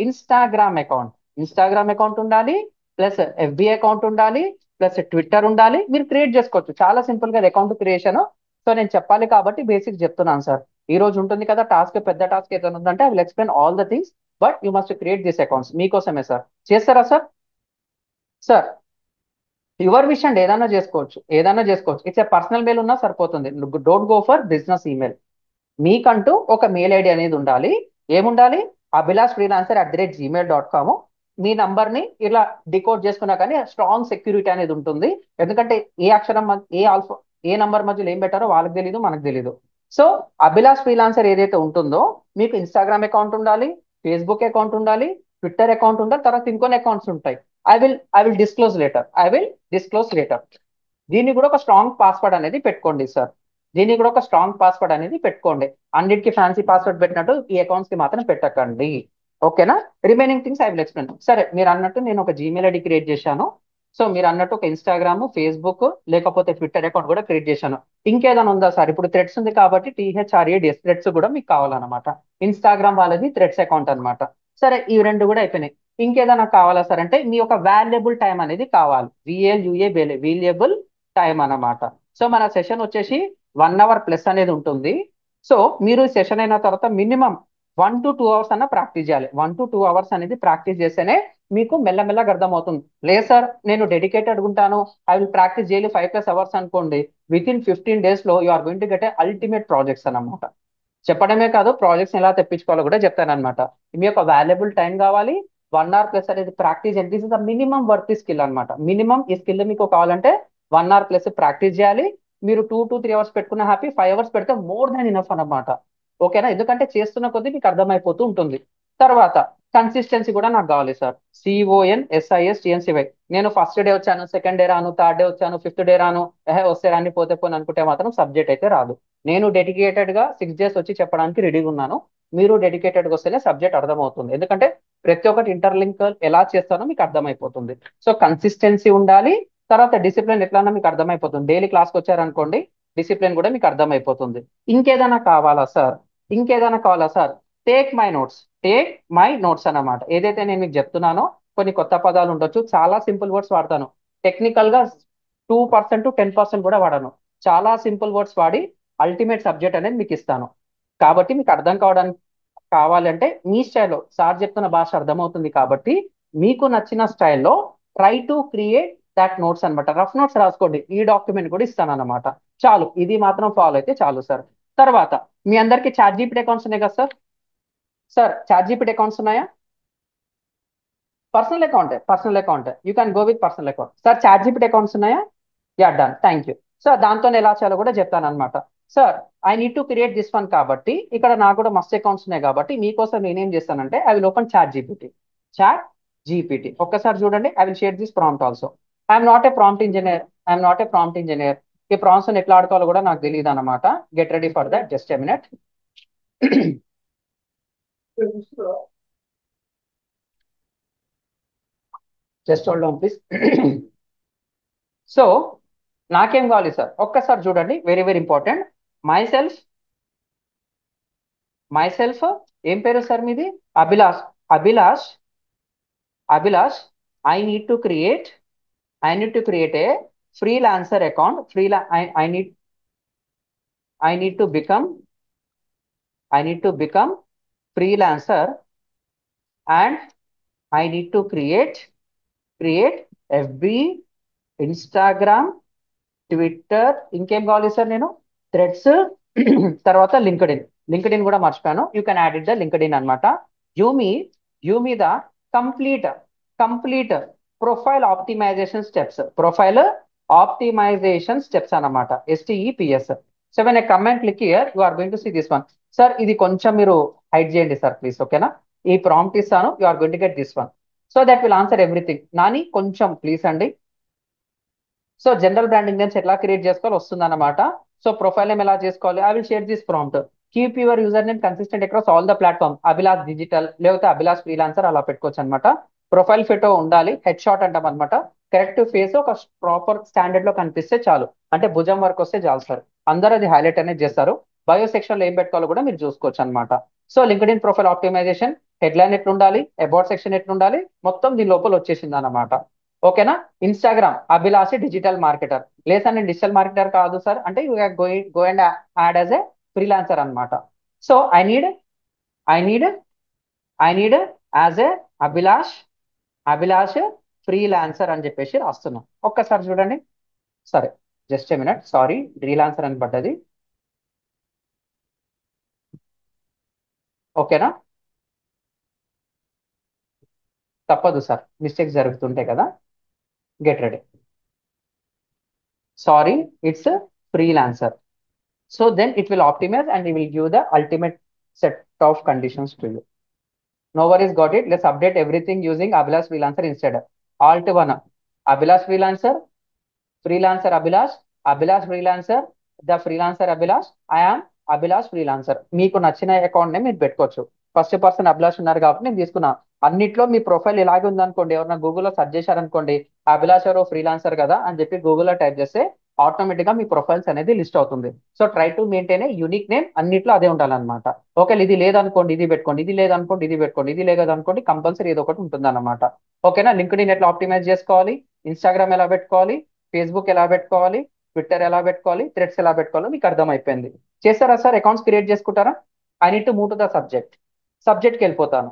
Instagram account. Instagram account ఉండాలి, ప్లస్ FB అకౌంట్ ఉండాలి, ప్లస్ ట్విట్టర్ ఉండాలి. మీరు క్రియేట్ చేసుకోవచ్చు చాలా సింపుల్ గా అకౌంట్ క్రియేషన్. సో నేను చెప్పాలి కాబట్టి బేసిక్ చెప్తున్నాను సార్. ఈ రోజు ఉంటుంది కదా టాస్క్, పెద్ద టాస్క్ ఏదైనా ఉందంటే I will explain all the things. But you must create this accounts మీకోసమే సార్. చేస్తారా సార్? సార్ యువర్ విష్ అండి, ఏదైనా చేసుకోవచ్చు, ఏదైనా చేసుకోవచ్చు. ఇట్స్ ఏ పర్సనల్ మెయిల్ ఉన్నా సరిపోతుంది. Don't go for business email. మీకంటూ ఒక మెయిల్ ఐడి అనేది ఉండాలి. ఏముండాలి? Abhilash freelancer @gmail.com. మీ నంబర్ని ఇలా డికోడ్ చేసుకున్నా కానీ స్ట్రాంగ్ సెక్యూరిటీ అనేది ఉంటుంది. ఎందుకంటే ఏ అక్షరం ఏ ఆల్ఫా ఏ నంబర్ మధ్యలో ఏం పెట్టారో వాళ్ళకి తెలీదు, మనకు తెలీదు. సో అభిలాష్ ఫ్రీలాన్సర్ ఏదైతే ఉంటుందో మీకు ఇన్స్టాగ్రామ్ అకౌంట్ ఉండాలి, ఫేస్బుక్ అకౌంట్ ఉండాలి, ట్విట్టర్ అకౌంట్ ఉండాలి, తర్వాత ఇంకొన్ని అకౌంట్స్ ఉంటాయి. I will disclose later. దీన్ని కూడా ఒక స్ట్రాంగ్ పాస్వర్డ్ అనేది పెట్టుకోండి సార్. దీన్ని కూడా ఒక స్ట్రాంగ్ పాస్వర్డ్ అనేది పెట్టుకోండి. అన్నిటికీ ఫ్యాన్సీ పాస్వర్డ్ పెట్టినట్టు ఈ అకౌంట్స్ కి మాత్రం పెట్టకండి. ఓకేనా? Remaining things I will explain. సరే మీరు అన్నట్టు నేను ఒక జీమెయిల్ ఐడి క్రియేట్ చేశాను. సో మీరు అన్నట్టు ఒక ఇన్స్టాగ్రామ్, ఫేస్బుక్ లేకపోతే ట్విట్టర్ అకౌంట్ కూడా క్రియేట్ చేశాను. ఇంకేదైనా ఉందా సార్? ఇప్పుడు థ్రెడ్స్ ఉంది కాబట్టి THREADS థ్రెడ్స్ కూడా మీకు కావాలన్నమాట. ఇన్స్టాగ్రామ్ వాళ్ళది థ్రెడ్స్ అకౌంట్ అన్నమాట. సరే ఈ రెండు కూడా అయిపోయినాయి. ఇంకేదైనా కావాలా సార్ అంటే మీ యొక్క వాల్యుబుల్ టైం అనేది కావాలి. వాల్యుబుల్ టైం అన్నమాట. సో మన సెషన్ వచ్చేసి 1 hour+ అనేది ఉంటుంది. సో మీరు సెషన్ అయిన తర్వాత మినిమం 1 to 2 hours అన్న ప్రాక్టీస్ చేయాలి. 1 to 2 hours అనేది ప్రాక్టీస్ చేస్తేనే మీకు మెల్లమెల్లగా అర్థమవుతుంది. లేదు సార్ నేను డెడికేటెడ్ ఉంటాను, I will practise daily 5+ hours అనుకోండి, విత్ ఇన్ 15 days లో you are going to get a ultimate projects అన్నమాట. చెప్పడమే కాదు ప్రాజెక్ట్స్ ఎలా తెప్పించుకోవాలో కూడా చెప్తానన్నమాట. మీ యొక్క వాల్యుబుల్ టైం కావాలి. 1 hour+ అనేది practice. This is the minimum worth skill అనమాట. మినిమం ఈ స్కిల్ మీకు కావాలంటే 1 hour+ ప్రాక్టీస్ చేయాలి. మీరు 2 to 3 hours పెట్టుకున్న హ్యాపీ, 5 hours పెడితే మోర్ దాన్ ఇనఫ్ అన్నమాట. ఓకేనా? ఎందుకంటే చేస్తున్న కొద్దీ మీకు అర్థమైపోతూ ఉంటుంది. తర్వాత కన్సిస్టెన్సీ కూడా నాకు కావాలి సార్. CONSISTENCY. నేను ఫస్ట్ డే వచ్చాను, సెకండ్ డే రాను, థర్డ్ డే వచ్చాను, ఫిఫ్త్ డే రాను, వస్తే రాని పోతే పోని అనుకుంటే మాత్రం సబ్జెక్ట్ అయితే రాదు. నేను డెడికేటెడ్ గా 6 days వచ్చి చెప్పడానికి రెడీగా ఉన్నాను. మీరు డెడికేటెడ్ గా వస్తేనే సబ్జెక్ట్ అర్థమవుతుంది. ఎందుకంటే ప్రతి ఒక్కటి ఇంటర్లింక్ ఎలా చేస్తానో మీకు అర్థమైపోతుంది. సో కన్సిస్టెన్సీ ఉండాలి. తర్వాత డిసిప్లిన్ ఎట్లన్నా మీకు అర్థమైపోతుంది. డైలీ క్లాస్కి వచ్చారనుకోండి, డిసిప్లిన్ కూడా మీకు అర్థమైపోతుంది. ఇంకేదైనా కావాలా సార్? ఇంకేదైనా కావాలా sir? Take my notes. Take my notes అన్నమాట. ఏదైతే నేను మీకు చెప్తున్నానో కొన్ని కొత్త పదాలు ఉండొచ్చు, చాలా సింపుల్ వర్డ్స్ వాడతాను. టెక్నికల్ గా 2% 10% కూడా వాడను. చాలా సింపుల్ వర్డ్స్ వాడి అల్టిమేట్ సబ్జెక్ట్ అనేది మీకు ఇస్తాను. కాబట్టి మీకు అర్థం కావడానికి కావాలంటే మీ స్టైల్లో సార్ చెప్తున్న భాష అర్థమవుతుంది కాబట్టి మీకు నచ్చిన స్టైల్లో try to create that notes అన్నమాట. రఫ్ నోట్స్ రాసుకోండి. ఈ డాక్యుమెంట్ కూడా ఇస్తాను అనమాట. చాలు, ఇది మాత్రం ఫాలో అయితే చాలు సార్. తర్వాత మీ అందరికి ChatGPT అకౌంట్స్ ఉన్నాయి కదా సార్? సార్ ChatGPT అకౌంట్స్ ఉన్నాయా? Personal account you can go with personal account. Sir ChatGPT accounts ఉన్నాయా? Yeah done, thank you. Sir దాంతో ఎలా చేయాలో కూడా చెప్తాను అనమాట. Sir I need to create this one కాబట్టి ఇక్కడ నాకు కూడా మస్తు అకౌంట్స్ ఉన్నాయి కాబట్టి మీకోసం నేనేం చేస్తానంటే I will open chat GPT. ఒక్కసారి చూడండి. I will share this prompt also. I'm not a prompt engineer. ఈ ప్రాంప్ట్స్ ఎట్లా ఆడుకోవాలో కూడా నాకు తెలియదు అనమాట. Get ready for that, just a minute. Just hold on please. So నాకేం కావాలి సార్, ఒక్కసారి చూడండి, very very important. Myself, myself ఏం పేరు సార్ మీది? Abhilash. Abhilash, Abhilash, I need to create, I need to create A freelancer account. I need to become, I need to become freelancer, and I need to create FB, Instagram, Twitter, ఇంకేం కావాలి sir నేను? Threads, తర్వాత LinkedIn. LinkedIn కూడా మర్చిపోయాను. You can add it the LinkedIn అనమాట. యూమి, యూమి the complete, complete profile optimisation steps, profile optimisation steps అన్నమాట, STEPS. So when I comment click here you are going to see this one. Sir ఇది కొంచెం మీరు hide చేయండి sir please, ఓకేనా? ఈ ప్రాంప్ట్ ఇస్తాను, you are going to get this one. So that will answer everything. Nani కొంచెం please అండి. So general branding names ఎట్లా క్రియేట్ చేసుకోవాలి వస్తుంది అనమాట. సో ప్రొఫైల్ నేమ్ ఎలా చేసుకోవాలి, I will share this prompt. Keep your user name consistent across all the platform, Abhilash digital లేకపోతే Abhilash freelancer అలా పెట్టుకోవచ్చు అనమాట. ప్రొఫైల్ ఫోటో ఉండాలి, హెడ్ షాట్ అంటాం అనమాట. కరెక్ట్ ఫేస్ ఒక ప్రాపర్ స్టాండర్డ్ లో కనిపిస్తే చాలు, అంటే భుజం వరకు వస్తే చాలు సార్. అందరూ అది హైలైట్ అనేది చేస్తారు. బయో సెక్షన్ లో ఏం పెట్టుకోవాలో కూడా మీరు చూసుకోవచ్చు అనమాట. So LinkedIn profile optimisation, headline ఎట్లుండాలి, అబౌట్ సెక్షన్ ఎట్లుండాలి, మొత్తం దీని లోపల వచ్చేసింది అనమాట. ఓకేనా? ఇన్స్టాగ్రామ్ అభిలాషి డిజిటల్ మార్కెటర్. లేదు సార్ నేను డిజిటల్ మార్కెటర్ కాదు సార్ అంటే you go and add as a freelancer అనమాట. So I need I need as a Abhilash, Abhilash freelancer అని చెప్పేసి రాస్తున్నాం. ఒక్కసారి చూడండి. సరే, just a minute, sorry, freelancer అని పడ్డది. ఓకేనా? తప్పదు సార్, మిస్టేక్స్ జరుగుతుంటాయి కదా. Get ready. Sorry, it's freelancer. So then it will optimize and it will give the ultimate set of conditions to you. No worries, got it. Let's update everything using Abhilash Freelancer instead. Alt 1, Abhilash Freelancer, Freelancer Abhilash, Abhilash Freelancer, the Freelancer Abhilash, I am Abhilash Freelancer. మీకు నచ్చిన account నే మీరు పెట్టుకోవచ్చు. First person Abhilash ఉన్నారు కాబట్టి నేను తీసుకున్నా. అన్నిట్లో మీ ప్రొఫైల్ ఇలాగే ఉందనుకోండి, ఎవరైనా గూగుల్లో సెర్చ్ చేశారనుకోండి, అభిలాష్ ఎవరో ఫ్రీలాన్సర్ కదా అని చెప్పి గూగుల్లో టైప్ చేస్తే ఆటోమేటిక్ గా మీ ప్రొఫైల్స్ అనేది లిస్ట్ అవుతుంది. So try to maintain a unique name, అన్నిట్లో అదే ఉండాలన్నమాట. ఓకే, ఇది లేదనుకోండి ఇది పెట్టుకోండి, ఇది లేదనుకోండి ఇది పెట్టుకోండి, ఇది లేదనుకోండి కంపల్సరీ ఏదో ఒకటి ఉంటుంది అనమాట. ఓకేనా? లింక్డ్ఇన్ ఎట్లా ఆప్టిమైజ్ చేసుకోవాలి, ఇన్స్టాగ్రామ్ ఎలా పెట్టుకోవాలి, ఫేస్బుక్ ఎలా పెట్టుకోవాలి, ట్విట్టర్ ఎలా పెట్టుకోవాలి, థ్రెడ్స్ ఎలా పెట్టుకోవాలో మీకు అర్థమైపోయింది. చేస్తారా సార్? అకౌంట్స్ క్రియేట్ చేసుకుంటారా? I need to move to the subject. సబ్జెక్ట్కి వెళ్ళిపోతాను.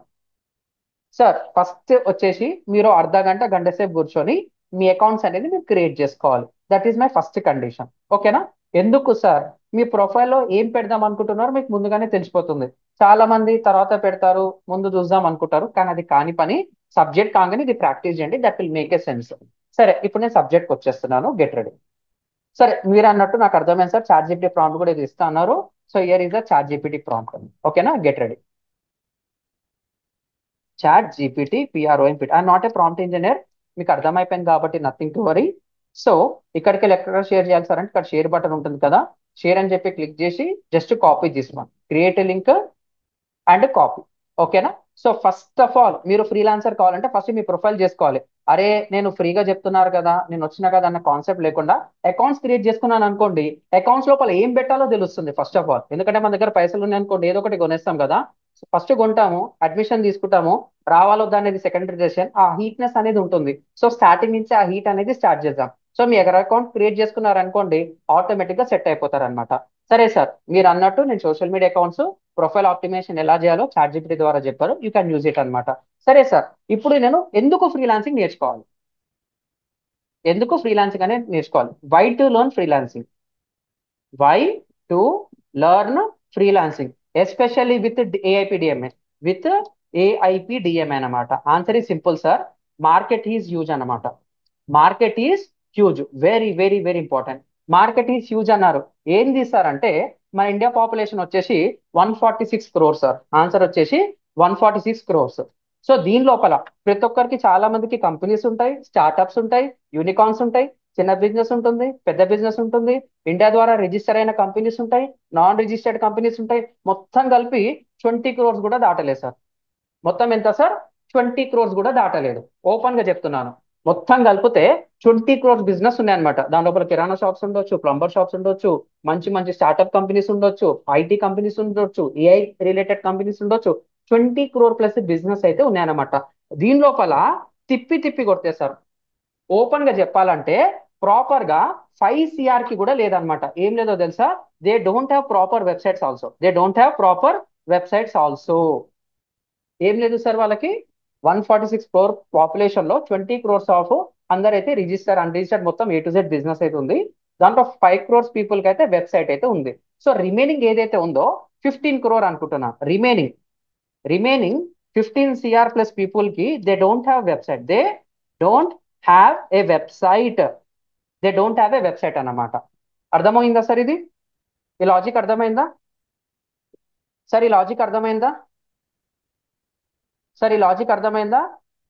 సార్ ఫస్ట్ వచ్చేసి మీరు అర్ధ గంట గంట సేపు కూర్చొని మీ అకౌంట్స్ అనేది మీరు క్రియేట్ చేసుకోవాలి. That is my first condition. ఓకేనా? ఎందుకు సార్? మీ ప్రొఫైల్లో ఏం పెడదాం అనుకుంటున్నారో మీకు ముందుగానే తెలిసిపోతుంది. చాలా మంది తర్వాత పెడతారు, ముందు చూద్దాం అనుకుంటారు, కానీ అది కాని పని. సబ్జెక్ట్ కాగానే ఇది ప్రాక్టీస్ చేయండి, that will make a sense. సరే, ఇప్పుడు నేను సబ్జెక్ట్కి వచ్చేస్తున్నాను. Get ready. సరే, మీరు అన్నట్టు నాకు అర్థమైంది సార్. చాట్ జీపీటీ ప్రాంప్ట్ కూడా ఇది ఇస్తా అన్నారు. So here is the ChatGPT prompt. ఓకేనా? Get ready. ChatGPT PROMPT. I'm not a prompt engineer, మీకు అర్థమైపోయింది కాబట్టి నథింగ్ టు వరీ. సో ఇక్కడికి వెళ్ళి ఎక్కడ షేర్ చేయాలి సార్ అంటే ఇక్కడ షేర్ బటన్ ఉంటుంది కదా, షేర్ అని చెప్పి క్లిక్ చేసి జస్ట్ కాపీ తీసుకున్నాం, క్రియేట్ లింక్ అండ్ కాపీ. ఓకేనా? సో ఫస్ట్ ఆఫ్ ఆల్ మీరు ఫ్రీలాన్సర్ కావాలంటే ఫస్ట్ మీ ప్రొఫైల్ చేసుకోవాలి. అరే నేను ఫ్రీగా చెప్తున్నారు కదా, నేను వచ్చినా కదా అన్న కాన్సెప్ట్ లేకుండా అకౌంట్స్ క్రియేట్ చేసుకున్నాను అనుకోండి, అకౌంట్స్ లోపల ఏం పెట్టాలో తెలుస్తుంది ఫస్ట్ ఆఫ్ ఆల్. ఎందుకంటే మన దగ్గర పైసలు ఉన్నాయి అనుకోండి, ఏదో ఒకటి కొనేస్తాం కదా. ఫస్ట్ కొంటాము, అడ్మిషన్ తీసుకుంటాము, రావాలొద్దా అనేది సెకండరీ డెసిషన్. ఆ హీట్నెస్ అనేది ఉంటుంది. సో స్టార్టింగ్ నుంచి ఆ హీట్ అనేది స్టార్ట్ చేద్దాం. సో మీ దగ్గర అకౌంట్ క్రియేట్ చేసుకున్నారు అనుకోండి, ఆటోమేటిక్ గా సెట్ అయిపోతారు అనమాట. సరే సార్, మీరు అన్నట్టు నేను సోషల్ మీడియా అకౌంట్స్ ప్రొఫైల్ ఆప్టిమేషన్ ఎలా చేయాలో చాట్ జీపీటీ ద్వారా చెప్పారు. యూ క్యాన్ యూజ్ ఇట్ అనమాట. సరే సార్, ఇప్పుడు నేను ఎందుకు ఫ్రీలాన్సింగ్ నేర్చుకోవాలి, ఎందుకు ఫ్రీలాన్సింగ్ అనేది నేర్చుకోవాలి? Why to learn freelancing, why to learn freelancing especially with AIPDMA, with AIPDMA అనమాట. Answer is simple sir, market is huge అనమాట. Market is huge, very very very important. Market is huge అన్నారు, ఏంది sir అంటే మన India population వచ్చేసి 146 crores sir. Answer వచ్చేసి 146 crores. So దీని లోపల ప్రతి ఒక్కరికి చాలా మందికి కంపెనీస్ ఉంటాయి, స్టార్ట్అప్స్ ఉంటాయి, యూనికార్న్స్ ఉంటాయి, చిన్న బిజినెస్ ఉంటుంది, పెద్ద బిజినెస్ ఉంటుంది, ఇండియా ద్వారా రిజిస్టర్ అయిన కంపెనీస్ ఉంటాయి, నాన్ రిజిస్టర్డ్ కంపెనీస్ ఉంటాయి. మొత్తం కలిపి 20 crores కూడా దాటలేదు సార్. మొత్తం ఎంత సార్? 20 crores కూడా దాటలేదు. ఓపెన్ గా చెప్తున్నాను. మొత్తం కలిపితే 20 crores బిజినెస్ ఉన్నాయన్నమాట. దాని లోపల కిరాణా షాప్స్ ఉండొచ్చు, ప్లంబర్ షాప్స్ ఉండొచ్చు, మంచి మంచి స్టార్ట్అప్ కంపెనీస్ ఉండొచ్చు, ఐటీ కంపెనీస్ ఉండొచ్చు, ఏఐ రిలేటెడ్ కంపెనీస్ ఉండొచ్చు. 20 crore+ బిజినెస్ అయితే ఉన్నాయన్నమాట. దీని లోపల తిప్పి తిప్పి కొట్టేశారు. ఓపెన్ గా చెప్పాలంటే ప్రాపర్ గా 5 CR కి కూడా లేదనమాట. ఏం లేదో తెలుసా? They don't have proper websites also. They don't have proper websites also. ఏం లేదు సార్ వాళ్ళకి. 146 crore పాపులేషన్ లో 20 crores ఆఫ్ అందరైతే రిజిస్టర్ అన్రిజిస్టర్డ్ మొత్తం A to Z బిజినెస్ అయితే ఉంది. దాంట్లో 5 crores పీపుల్ కి అయితే వెబ్సైట్ అయితే ఉంది. సో రిమైనింగ్ ఏదైతే ఉందో 15 crore అనుకుంటున్నా. రిమైనింగ్ 15 CR+ పీపుల్ కి they don't have website. Don't have a website they don't have a website అన్నమాట. అర్థమైందా సార్ ఇది? ఈ లాజిక్ అర్థమైందా సార్? ఈ లాజిక్ అర్థమైందా సార్? ఈ లాజిక్ అర్థమైందా?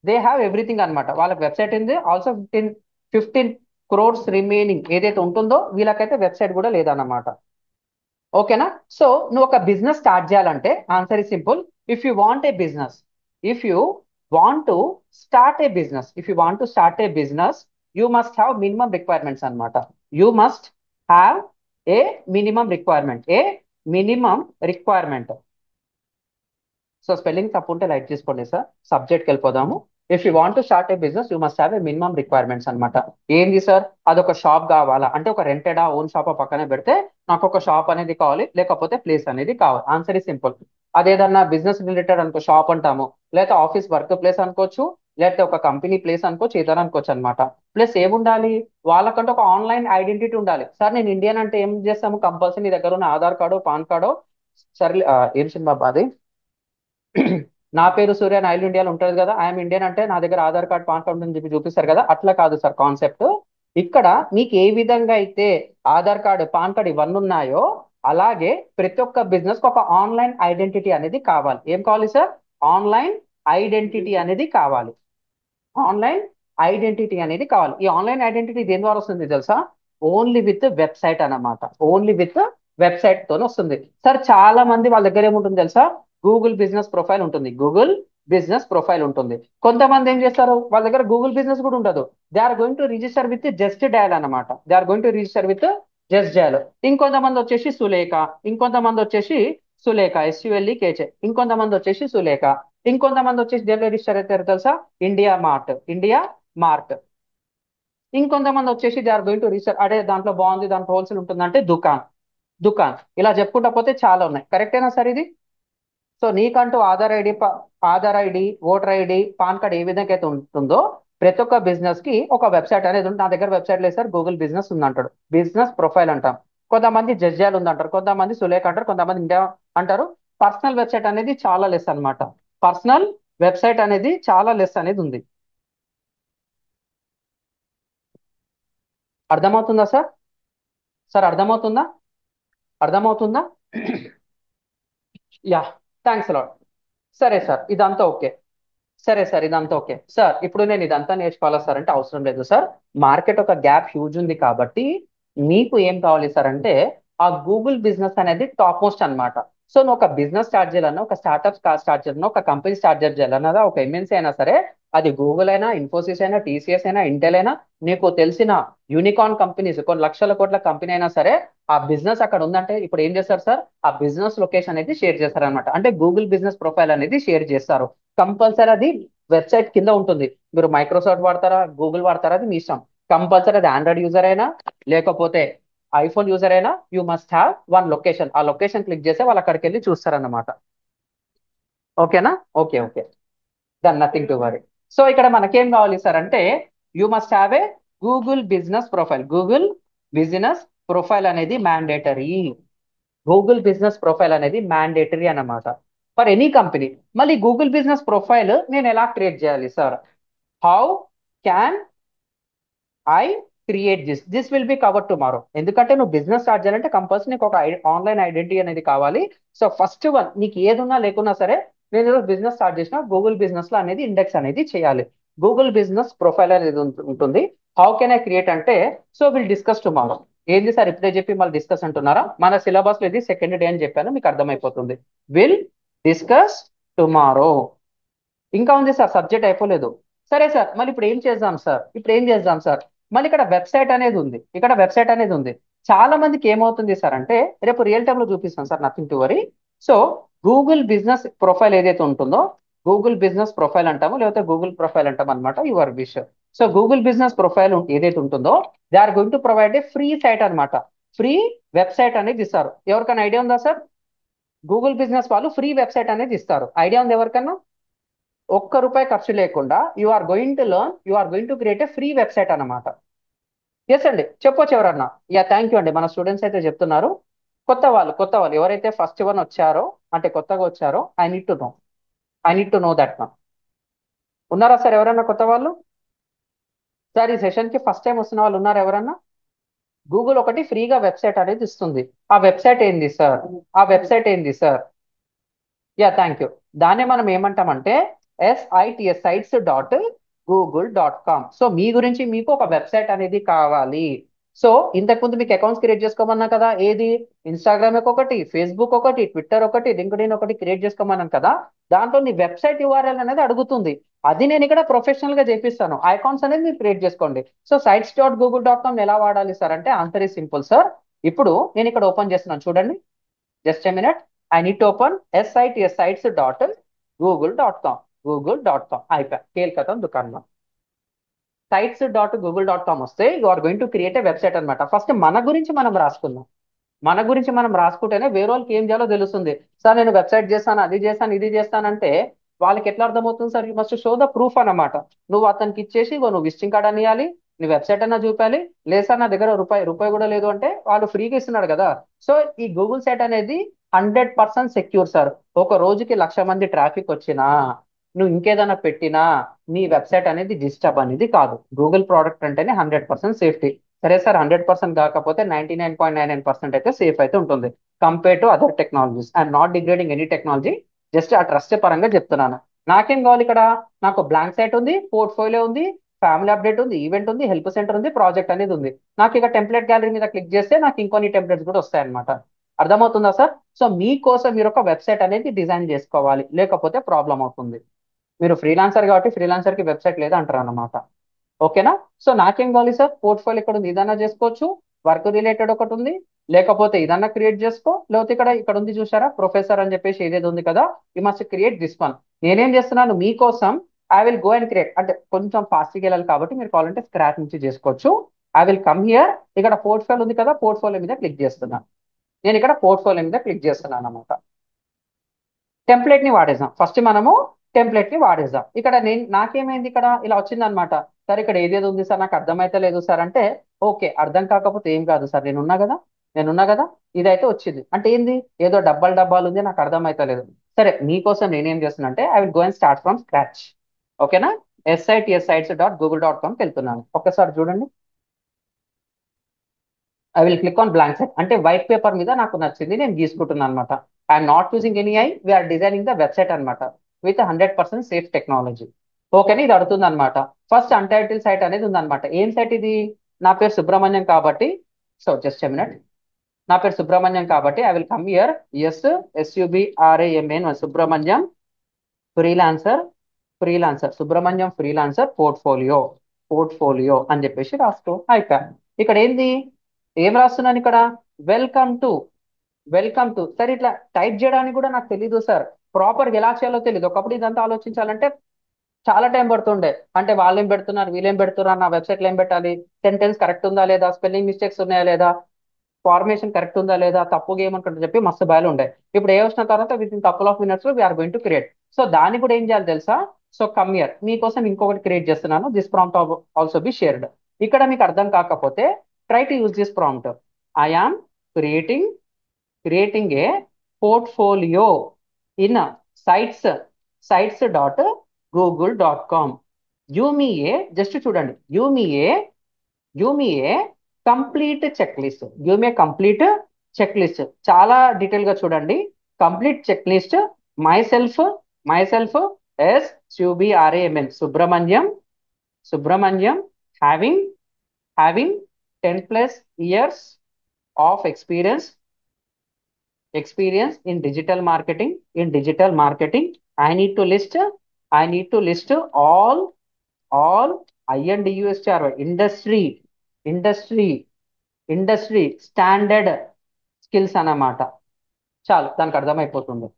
దే హ్యావ్ ఎవ్రీథింగ్ అన్నమాట. వాళ్ళకి వెబ్సైట్ ఉంది. ఆల్సో 15 crores రిమైనింగ్ ఏదైతే ఉంటుందో వీళ్ళకైతే వెబ్సైట్ కూడా లేదన్నమాట. ఓకేనా? సో నువ్వు ఒక బిజినెస్ స్టార్ట్ చేయాలంటే answer is simple. If you want a business if you want to start a business if you want to start a business you must have minimum requirements అన్నమాట. You must have a minimum requirement. So spelling తప్పు ఉంటే light తీసుకోండి sir. సబ్జెక్ట్కి వెళ్ళిపోదాము. If you want to start a business you must have a minimum requirements అనమాట. ఏంది sir? అదొక shop కావాలా అంటే ఒక రెంటెడా ఓన్ షాప్ పక్కనే పెడితే నాకు ఒక షాప్ అనేది కావాలి, లేకపోతే ప్లేస్ అనేది కావాలి. Answer is simple. అదేదన్నా బిజినెస్ రిలేటెడ్ అనుకో షాప్ అంటాము, లేకపోతే ఆఫీస్ వర్క్ ప్లేస్ అనుకోవచ్చు, లేకపోతే ఒక కంపెనీ ప్లేస్ అనుకోవచ్చు, ఏదైనా అనుకోవచ్చు అనమాట. ప్లస్ ఏముండాలి? వాళ్ళకంటే ఒక ఆన్లైన్ ఐడెంటిటీ ఉండాలి. సార్ నేను ఇండియన్ అంటే ఏం చేస్తాము? కంపల్సరీ నీ దగ్గర ఉన్న ఆధార్ కార్డు, పాన్ కార్డు. సరే ఏం సినిమా అది నా పేరు సూర్య నా ఇల్లు ఇండియాలో ఉంటుంది కదా, ఐఎమ్ ఇండియన్ అంటే నా దగ్గర ఆధార్ కార్డ్ పాన్ కార్డ్ అని చెప్పి చూపిస్తారు కదా, అట్లా కాదు సార్ కాన్సెప్ట్. ఇక్కడ మీకు ఏ విధంగా అయితే ఆధార్ కార్డు పాన్ కార్డ్ ఇవన్నీ ఉన్నాయో అలాగే ప్రతి ఒక్క బిజినెస్ కి ఒక ఆన్లైన్ ఐడెంటిటీ అనేది కావాలి. ఏం కావాలి సార్? ఆన్లైన్ ఐడెంటిటీ అనేది కావాలి. ఆన్లైన్ ఐడెంటిటీ అనేది కావాలి. ఈ ఆన్లైన్ ఐడెంటిటీ దేని ద్వారా వస్తుంది తెలుసా? ఓన్లీ విత్ వెబ్సైట్ అన్నమాట. ఓన్లీ విత్ వెబ్సైట్ తోనే వస్తుంది. సార్ చాలా మంది వాళ్ళ దగ్గర ఏముంటుంది తెలుసా? గూగుల్ బిజినెస్ ప్రొఫైల్ ఉంటుంది. గూగుల్ బిజినెస్ ప్రొఫైల్ ఉంటుంది. కొంతమంది ఏం చేస్తారు? వాళ్ళ దగ్గర గూగుల్ బిజినెస్ కూడా ఉండదు. They are going to register with Justdial అన్నమాట. They are going to register with Justdial. ఇంకొంతమంది వచ్చేసి సులేఖ, ఇంకొంతమంది వచ్చేసి SULEKHA, ఇంకొంతమంది వచ్చేసి సులేఖ, ఇంకొంతమంది వచ్చేసి దేంట్లో రిజిస్టర్ అవుతారు తెలుసా? India Mart. ఇంకొంతమంది వచ్చేసి they are going to register అదే దాంట్లో బాగుంది దాంట్లో హోల్సేల్ ఉంటుందంటే దుకాన్. ఇలా చెప్పుకుంటా పోతే చాలా ఉన్నాయి. కరెక్టేనా సార్ ఇది? సో నీకంటూ Aadhaar ID, voter ID, PAN card ఏ విధంగా అయితే ఉంటుందో ప్రతి ఒక్క బిజినెస్ కి ఒక వెబ్సైట్ అనేది ఉంటుంది. నా దగ్గర వెబ్సైట్ లేదు సార్, గూగుల్ బిజినెస్ ఉంది అంటాడు. బిజినెస్ ప్రొఫైల్ అంటాం. కొంతమంది జడ్జాలు ఉంది అంటారు, కొంతమంది సులేఖ అంటారు, కొంతమంది ఇండియా అంటారు. పర్సనల్ వెబ్సైట్ అనేది చాలా లెస్ అన్నమాట. పర్సనల్ వెబ్సైట్ అనేది చాలా లెస్ అనేది ఉంది. అర్థమవుతుందా సార్? సార్ అర్థమవుతుందా? అర్థమవుతుందా? యా. Thanks a lot. సరే సార్ ఇదంతా ఓకే. సరే సార్ ఇదంతా ఓకే సార్. ఇప్పుడు నేను ఇదంతా నేర్చుకోవాలా సార్ అంటే అవసరం లేదు సార్. మార్కెట్ ఒక గ్యాప్ హ్యూజ్ ఉంది కాబట్టి మీకు ఏం కావాలి సార్ అంటే ఆ గూగుల్ బిజినెస్ అనేది టాప్ మోస్ట్ అన్నమాట. సో నువ్వు ఒక బిజినెస్ స్టార్ట్ చేయాలన్నా, ఒక స్టార్ట్అప్ స్టార్ట్ చేయాలన్నా, ఒక కంపెనీ స్టార్ట్ చేయాలన్నా, ఒక ఎంఎన్సీ అయినా సరే, అది గూగుల్ అయినా, ఇన్ఫోసిస్ అయినా, టీసీఎస్ అయినా, ఇంటెల్ అయినా, నీకు తెలిసిన యూనికార్న్ కంపెనీస్ కొన్ని లక్షల కోట్ల కంపెనీ అయినా సరే, ఆ బిజినెస్ అక్కడ ఉందంటే ఇప్పుడు ఏం చేస్తారు సార్? ఆ బిజినెస్ లొకేషన్ అనేది షేర్ చేస్తారు అనమాట. అంటే గూగుల్ బిజినెస్ ప్రొఫైల్ అనేది షేర్ చేస్తారు. కంపల్సరీ అది వెబ్సైట్ కింద ఉంటుంది. మీరు మైక్రోసాఫ్ట్ వాడతారా, గూగుల్ వాడతారా, అది మీ ఇష్టం. కంపల్సరీ అది ఆండ్రాయిడ్ యూజర్ అయినా లేకపోతే ఐఫోన్ యూజర్ అయినా you must have one location. ఆ లొకేషన్ క్లిక్ చేస్తే వాళ్ళు అక్కడికి వెళ్ళి చూస్తారన్నమాట. ఓకేనా? Okay okay. Then nothing to worry. So ఇక్కడ మనకేం కావాలి సార్ అంటే you must have a Google business profile అనేది మ్యాండేటరీ. గూగుల్ బిజినెస్ ప్రొఫైల్ అనేది మ్యాండేటరీ అన్నమాట ఫర్ ఎనీ కంపెనీ. మళ్ళీ గూగుల్ బిజినెస్ ప్రొఫైల్ నేను ఎలా క్రియేట్ చేయాలి sir? How can I create this will be cover tomorrow. ఎందుకంటే నువ్వు బిజినెస్ స్టార్ట్ చేయాలంటే కంపల్సరీ నీకు ఒక ఆన్లైన్ ఐడెంటిటీ అనేది కావాలి. సో ఫస్ట్ వన్ నీకు ఏదున్నా లేకున్నా సరే, నేను ఈరోజు బిజినెస్ స్టార్ట్ చేసిన గూగుల్ బిజినెస్ లో అనేది ఇండెక్స్ అనేది చేయాలి. గూగుల్ బిజినెస్ ప్రొఫైల్ అనేది ఉంటుంది. హౌ కెన్ ఐ క్రియేట్ అంటే సో విల్ డిస్కస్ టుమారో. ఏంది సార్ ఇప్పుడే చెప్పి మళ్ళీ డిస్కస్ అంటున్నారా? మన సిలబస్ లో ఇది సెకండ్ డే అని చెప్పాను, మీకు అర్థమైపోతుంది. Will discuss tomorrow. ఇంకా ఉంది సార్, సబ్జెక్ట్ అయిపోలేదు సరే సార్, మళ్ళీ ఇప్పుడు ఏం చేద్దాం సార్, మళ్ళీ ఇక్కడ వెబ్సైట్ అనేది ఉంది, చాలా మందికి ఏమవుతుంది సార్ అంటే, రేపు రియల్ టైమ్ లో చూపిస్తాను sir, nothing to worry. So Google business profile ఏదైతే ఉంటుందో, గూగుల్ బిజినెస్ ప్రొఫైల్ అంటాము, లేకపోతే గూగుల్ ప్రొఫైల్ అంటాం అనమాట, your wish. So Google business profile ఏదైతే ఉంటుందో, they are going to provide a free site అనమాట. ఫ్రీ వెబ్సైట్ అనేది ఇస్తారు. ఎవరికైనా ఐడియా ఉందా సార్? గూగుల్ బిజినెస్ వాళ్ళు ఫ్రీ వెబ్సైట్ అనేది ఇస్తారు. ఐడియా ఉంది ఎవరికన్నా? ఒక్క రూపాయి ఖర్చు లేకుండా you are going to create a free website అన్నమాట. ఎస్ అండి, చెప్పొచ్చు ఎవరన్నా. యా, థ్యాంక్ యూ అండి. మన స్టూడెంట్స్ అయితే చెప్తున్నారు. కొత్త వాళ్ళు ఎవరైతే ఫస్ట్ వన్ వచ్చారో, అంటే కొత్తగా వచ్చారో, I need to know that నా. ఉన్నారా సార్ ఎవరన్నా కొత్త వాళ్ళు? సార్ ఈ సెషన్ కి ఫస్ట్ టైం వస్తున్న వాళ్ళు ఉన్నారా ఎవరన్నా? గూగుల్ ఒకటి ఫ్రీగా వెబ్సైట్ అనేది ఇస్తుంది. ఆ వెబ్సైట్ ఏంది సార్? Yeah, thank you. దాన్ని మనం ఏమంటామంటే sites.google.com. సో మీ గురించి మీకు ఒక వెబ్సైట్ అనేది కావాలి. సో ఇంతకుముందు మీకు అకౌంట్స్ క్రియేట్ చేసుకోమన్నా కదా, ఏది? ఇన్స్టాగ్రామ్ ఒకటి, ఫేస్బుక్ ఒకటి, ట్విట్టర్ ఒకటి, లింక్డ్ఇన్ ఒకటి క్రియేట్ చేసుకోమన్నాను కదా. దాంట్లో నీ వెబ్సైట్ యూఆర్ఎల్ అనేది అడుగుతుంది. అది నేను ఇక్కడ ప్రొఫెషనల్ గా చేపిస్తాను. ఆ అకౌంట్స్ అనేది మీరు క్రియేట్ చేసుకోండి. సో sites.google.com ఎలా వాడాలి సార్ అంటే, ఆన్సర్ ఈజ్ సింపుల్ సార్. ఇప్పుడు నేను ఇక్కడ ఓపెన్ చేస్తున్నాను, చూడండి. Just a minute. I need to open sites.google.com. అయిపోయా, కేల్కతం దుకాణం. sites.google.com వస్తే you are going to create a website అనమాట. ఫస్ట్ మన గురించి మనం రాసుకుందాం. మన గురించి మనం రాసుకుంటేనే వేరే వాళ్ళకి ఏం చేయాలో తెలుస్తుంది. సార్ నేను వెబ్సైట్ చేస్తాను, అది చేస్తాను, ఇది చేస్తానంటే వాళ్ళకి ఎట్లా అర్థమవుతుంది sir? You must show the proof అన్నమాట. నువ్వు అతనికి ఇచ్చేసి, ఇగో నువ్వు విజిటింగ్ కార్డ్ అని ఇవ్వాలి, నీ వెబ్సైట్ అన్నా చూపాలి. లేదు సార్ నా దగ్గర రూపాయి కూడా లేదు అంటే, వాళ్ళు ఫ్రీగా ఇస్తున్నాడు కదా. సో ఈ గూగుల్ సైట్ అనేది 100% సెక్యూర్ సార్. ఒక రోజుకి 1,00,000 మంది ట్రాఫిక్ వచ్చినా, నువ్వు ఇంకేదైనా పెట్టినా, నీ వెబ్సైట్ అనేది డిస్టర్బ్ అనేది కాదు. గూగుల్ ప్రోడక్ట్ అంటేనే 100% సేఫ్టీ. సరే సార్, 100% కాకపోతే 99.99% అయితే సేఫ్ అయితే ఉంటుంది, compare to other technologies. I'm not degrading any technology, just ఆ ట్రస్ట్ పరంగా చెప్తున్నాను. నాకేం కావాలి ఇక్కడ? నాకు బ్లాంక్ సైట్ ఉంది, పోర్ట్ఫోలియో ఉంది, ఫ్యామిలీ అప్డేట్ ఉంది, ఈవెంట్ ఉంది, హెల్ప్ సెంటర్ ఉంది, ప్రాజెక్ట్ అనేది ఉంది. నాకు ఇక టెంప్లెట్ గ్యాలరీ మీద క్లిక్ చేస్తే నాకు ఇంకొన్ని టెంప్లెట్స్ కూడా వస్తాయన్నమాట. అర్థమవుతుందా సార్? సో మీకోసం మీరు ఒక వెబ్సైట్ అనేది డిజైన్ చేసుకోవాలి, లేకపోతే ప్రాబ్లం అవుతుంది. మీరు ఫ్రీలాన్సర్ కాబట్టి ఫ్రీలాన్సర్ కి వెబ్సైట్ లేదా అంటారు అన్నమాట. ఓకేనా? సో నాకేం కావాలి సార్? పోర్ట్ఫోలియో ఇక్కడ ఉంది, ఇదన్నా చేసుకోవచ్చు. వర్క్ రిలేటెడ్ ఒకటి ఉంది, లేకపోతే ఇదన్నా క్రియేట్ చేసుకో, లేకపోతే ఇక్కడ ఉంది చూసారా, ప్రొఫెసర్ అని చెప్పేసి ఏదేది ఉంది కదా, you must create this one. నేనేం చేస్తున్నాను మీకోసం, I will go and create. అంటే కొంచెం ఫాస్ట్గా వెళ్ళాలి కాబట్టి మీరు కావాలంటే స్క్రాచ్ నుంచి చేసుకోవచ్చు. I will come here. ఇక్కడ పోర్ట్ఫోలియో ఉంది కదా, పోర్ట్ఫోలియో మీద క్లిక్ చేస్తున్నాను. నేను ఇక్కడ పోర్ట్ఫోలియో మీద క్లిక్ చేస్తున్నాను అనమాట. టెంప్లెట్ ని వాడేద్దాం ఫస్ట్ మనము. టెంప్లెట్ ని వాడేద్దాం. ఇక్కడ నాకేమైంది, ఇక్కడ ఇలా వచ్చింది అనమాట. సార్ ఇక్కడ ఏదేది ఉంది సార్, నాకు అర్థమైతే లేదు సార్ అంటే, ఓకే, అర్థం కాకపోతే ఏం కాదు సార్, నేనున్నా కదా. ఇదైతే వచ్చింది అంటే ఏంది, ఏదో డబ్బాలు ఉంది, నాకు అర్థమైతే లేదు. సరే, మీకోసం నేనేం చేస్తున్నా అంటే, I will go and start from scratch. ఓకేనా? sites.google.com వెళ్తున్నాను. ఒక్కసారి చూడండి. I will click on blank set. అంటే వైట్ పేపర్ మీద నాకు నచ్చింది, నేను గీసుకుంటున్నాను అనమాట. I'm not using any AI, we're designing the website అనమాట, విత్ 100% సేఫ్ టెక్నాలజీ. ఓకేనా? ఇది అడుగుతుంది అనమాట. ఫస్ట్ అన్టైటిల్ సైట్ అనేది ఉందన్నమాట. ఏం సైట్ ఇది? నా పేరు సుబ్రహ్మణ్యం కాబట్టి, సో జస్ట్ ఎ మినిట్. నా పేరు సుబ్రహ్మణ్యం కాబట్టి I will come here. SUBRAMN Subrahmanyam freelancer, Subrahmanyam freelancer portfolio అని చెప్పేసి రాసుకో. అయిపోయా. ఇక్కడ ఏంది, ఏం రాస్తున్నాను ఇక్కడ? Welcome to. సరే, ఇట్లా టైప్ చేయడానికి కూడా నాకు తెలీదు సార్. ప్రాపర్గా ఎలా చేయాలో తెలియదు. ఒకప్పుడు ఇదంతా ఆలోచించాలంటే చాలా టైం పడుతుండే. అంటే వాళ్ళు ఏం పెడుతున్నారు, వీళ్ళేం పెడుతున్నారు, నా వెబ్సైట్లో ఏం పెట్టాలి, సెంటెన్స్ కరెక్ట్ ఉందా లేదా, స్పెల్లింగ్ మిస్టేక్స్ ఉన్నాయా లేదా, ఫార్మేషన్ కరెక్ట్ ఉందా లేదా, తప్పుగా ఏమనుకుంటా చెప్పి మస్తు భయాలు ఉండే. ఇప్పుడు ఏ వచ్చిన తర్వాత with in couple of minutes we are going to create. So దాన్ని కూడా ఏం చేయాలి తెలుసా? So come here. మీకోసం ఇంకొకటి క్రియేట్ చేస్తున్నాను. This prompt also be shared. ఇక్కడ మీకు అర్థం కాకపోతే try to use this prompt. I am creating a portfolio in sites.google.com. Just చూడండి, give me a complete check list. చాలా డీటెయిల్ గా చూడండి. Complete check list. Myself SUBRAMN Subrahmanyam having 10+ years of experience in digital marketing. I need to list all all INDUSTRY industry industry standard skills అన్నమాట. చాలు దానికి అర్థమైపోతుంది,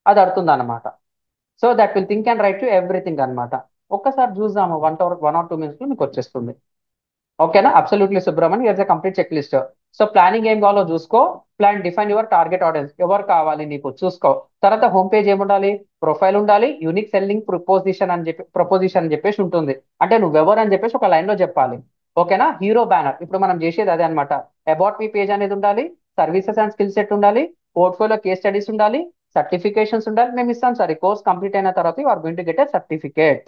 అది అడుగుతుంది అనమాట. So that will think and right to everything అనమాట. ఒక్కసారి చూద్దాము 1 or 2 minutes మీకు వచ్చేస్తుంది. ఓకేనా? Absolutely Subrahmanyam, it's complete check list. So planning ఏం కావాలో చూసుకో. Plan define your target audience, ఎవరు కావాలి నీకు చూసుకో. తర్వాత హోమ్ పేజ్ ఏముండాలి? ప్రొఫైల్ ఉండాలి, యూనిక్ సెల్లింగ్ ప్రపోజిషన్ అని చెప్పేసి ఉంటుంది. అంటే నువ్వెవరు అని చెప్పేసి ఒక లైన్ లో చెప్పాలి. ఓకేనా? హీరో బ్యానర్, ఇప్పుడు మనం చేసేది అదే అనమాట. అబౌట్ మీ పేజ్ అనేది ఉండాలి, సర్వీసెస్ అండ్ స్కిల్ సెట్ ఉండాలి, పోర్ట్ఫోలియో కేస్ స్టడీస్ ఉండాలి, సర్టిఫికేషన్స్ ఉండాలి. మేము ఇస్తాం సార్, ఈ కోర్స్ కంప్లీట్ అయిన తర్వాత you are going to get a certificate.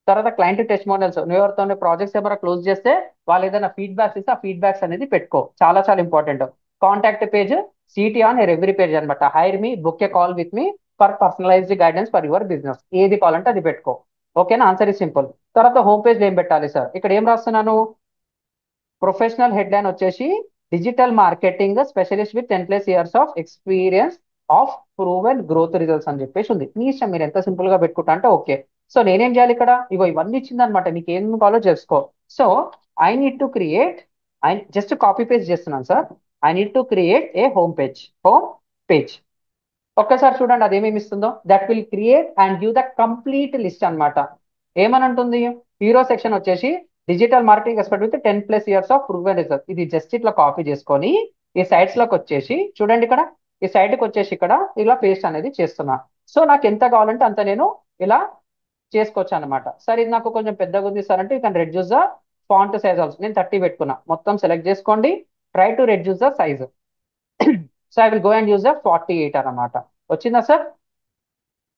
తర్వాత క్లయింట్ టెస్ట్ మోడల్స్, నువ్వు ఎవరితో ప్రాజెక్ట్స్ ఏమైనా క్లోజ్ చేస్తే వాళ్ళు ఏదైనా ఫీడ్బ్యాక్స్ ఇస్తే ఆ ఫీడ్బ్యాక్స్ అనేది పెట్టుకో, చాలా చాలా important. Contact page, city on every page అనమాట. Hire me, book a call with me for personalised guidance for your business. ఏది కావాలంటే అది పెట్టుకో. ఓకేనా? Answer is simple. తర్వాత హోమ్ పేజ్ ఏం పెట్టాలి సార్? ఇక్కడ ఏం రాస్తున్నాను? ప్రొఫెషనల్ హెడ్ లైన్ వచ్చేసి digital marketing specialist with 10+ years of experience of proven growth results అని చెప్పేసి ఉంది. మీ ఇష్టం, మీరు ఎంత సింపుల్ గా పెట్టుకుంటా అంటే ఓకే. సో నేనేం చేయాలి ఇక్కడ? ఇవన్నీ ఇచ్చింది అనమాట, నీకు ఏం కావాలో చేసుకో. So I need to create, I just copy paste చేస్తున్నాను sir. I need to create a home page. ఒక్కసారి చూడండి అది ఏమేమి ఇస్తుందో. That will create and give the complete list అన్నమాట. ఏమని అంటుంది? హీరో సెక్షన్ వచ్చేసి digital marketing expert with 10+ years of proven result. ఇది జస్ట్ ఇట్లా కాపీ చేసుకొని ఈ సైట్స్ లోకి వచ్చేసి చూడండి, ఇక్కడ ఈ సైట్ కి వచ్చేసి ఇక్కడ ఇలా పేస్ట్ అనేది చేస్తున్నా. సో నాకు ఎంత కావాలంటే అంత నేను ఇలా చేసుకోవచ్చు అనమాట. సార్ ఇది నాకు కొంచెం పెద్దగా ఉంది సార్ అంటే you can reduce the font size also. నేను 30 పెట్టుకున్నా. మొత్తం సెలెక్ట్ చేసుకోండి, try to reduce the size. So I will go and use the 48 అన్నమాట. వచ్చిందా సార్?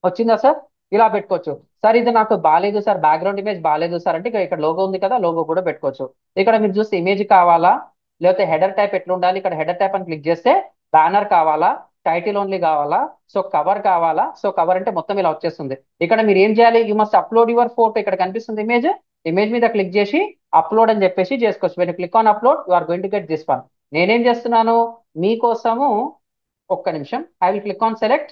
వచ్చిందా సార్? ఇలా పెట్టుకోవచ్చు. సార్ ఇది నాకు బాగాలేదు సార్, బ్యాక్గ్రౌండ్ ఇమేజ్ బాగాలేదు సార్ అంటే ఇక్కడ లోగో ఉంది కదా, లోగో కూడా పెట్టుకోవచ్చు. ఇక్కడ మీరు చూస్తే ఇమేజ్ కావాలా, లేకపోతే హెడర్ టైప్ ఎట్లా ఉండాలి? ఇక్కడ హెడర్ టైప్ అని క్లిక్ చేస్తే బ్యానర్ కావాలా, టైటిల్ ఓన్లీ కావాలా, సో కవర్ కావాలా. సో కవర్ అంటే మొత్తం ఇలా వచ్చేస్తుంది. ఇక్కడ మీరు ఏం చేయాలి? You must upload your photo. ఇక్కడ కనిపిస్తుంది ఇమేజ్, ఇమేజ్ మీద క్లిక్ చేసి అప్లోడ్ అని చెప్పేసి చేసుకోవచ్చు. When click on upload you are going to get this one. నేనేం చేస్తున్నాను మీకోసము, ఒక్క నిమిషం. I will click on select.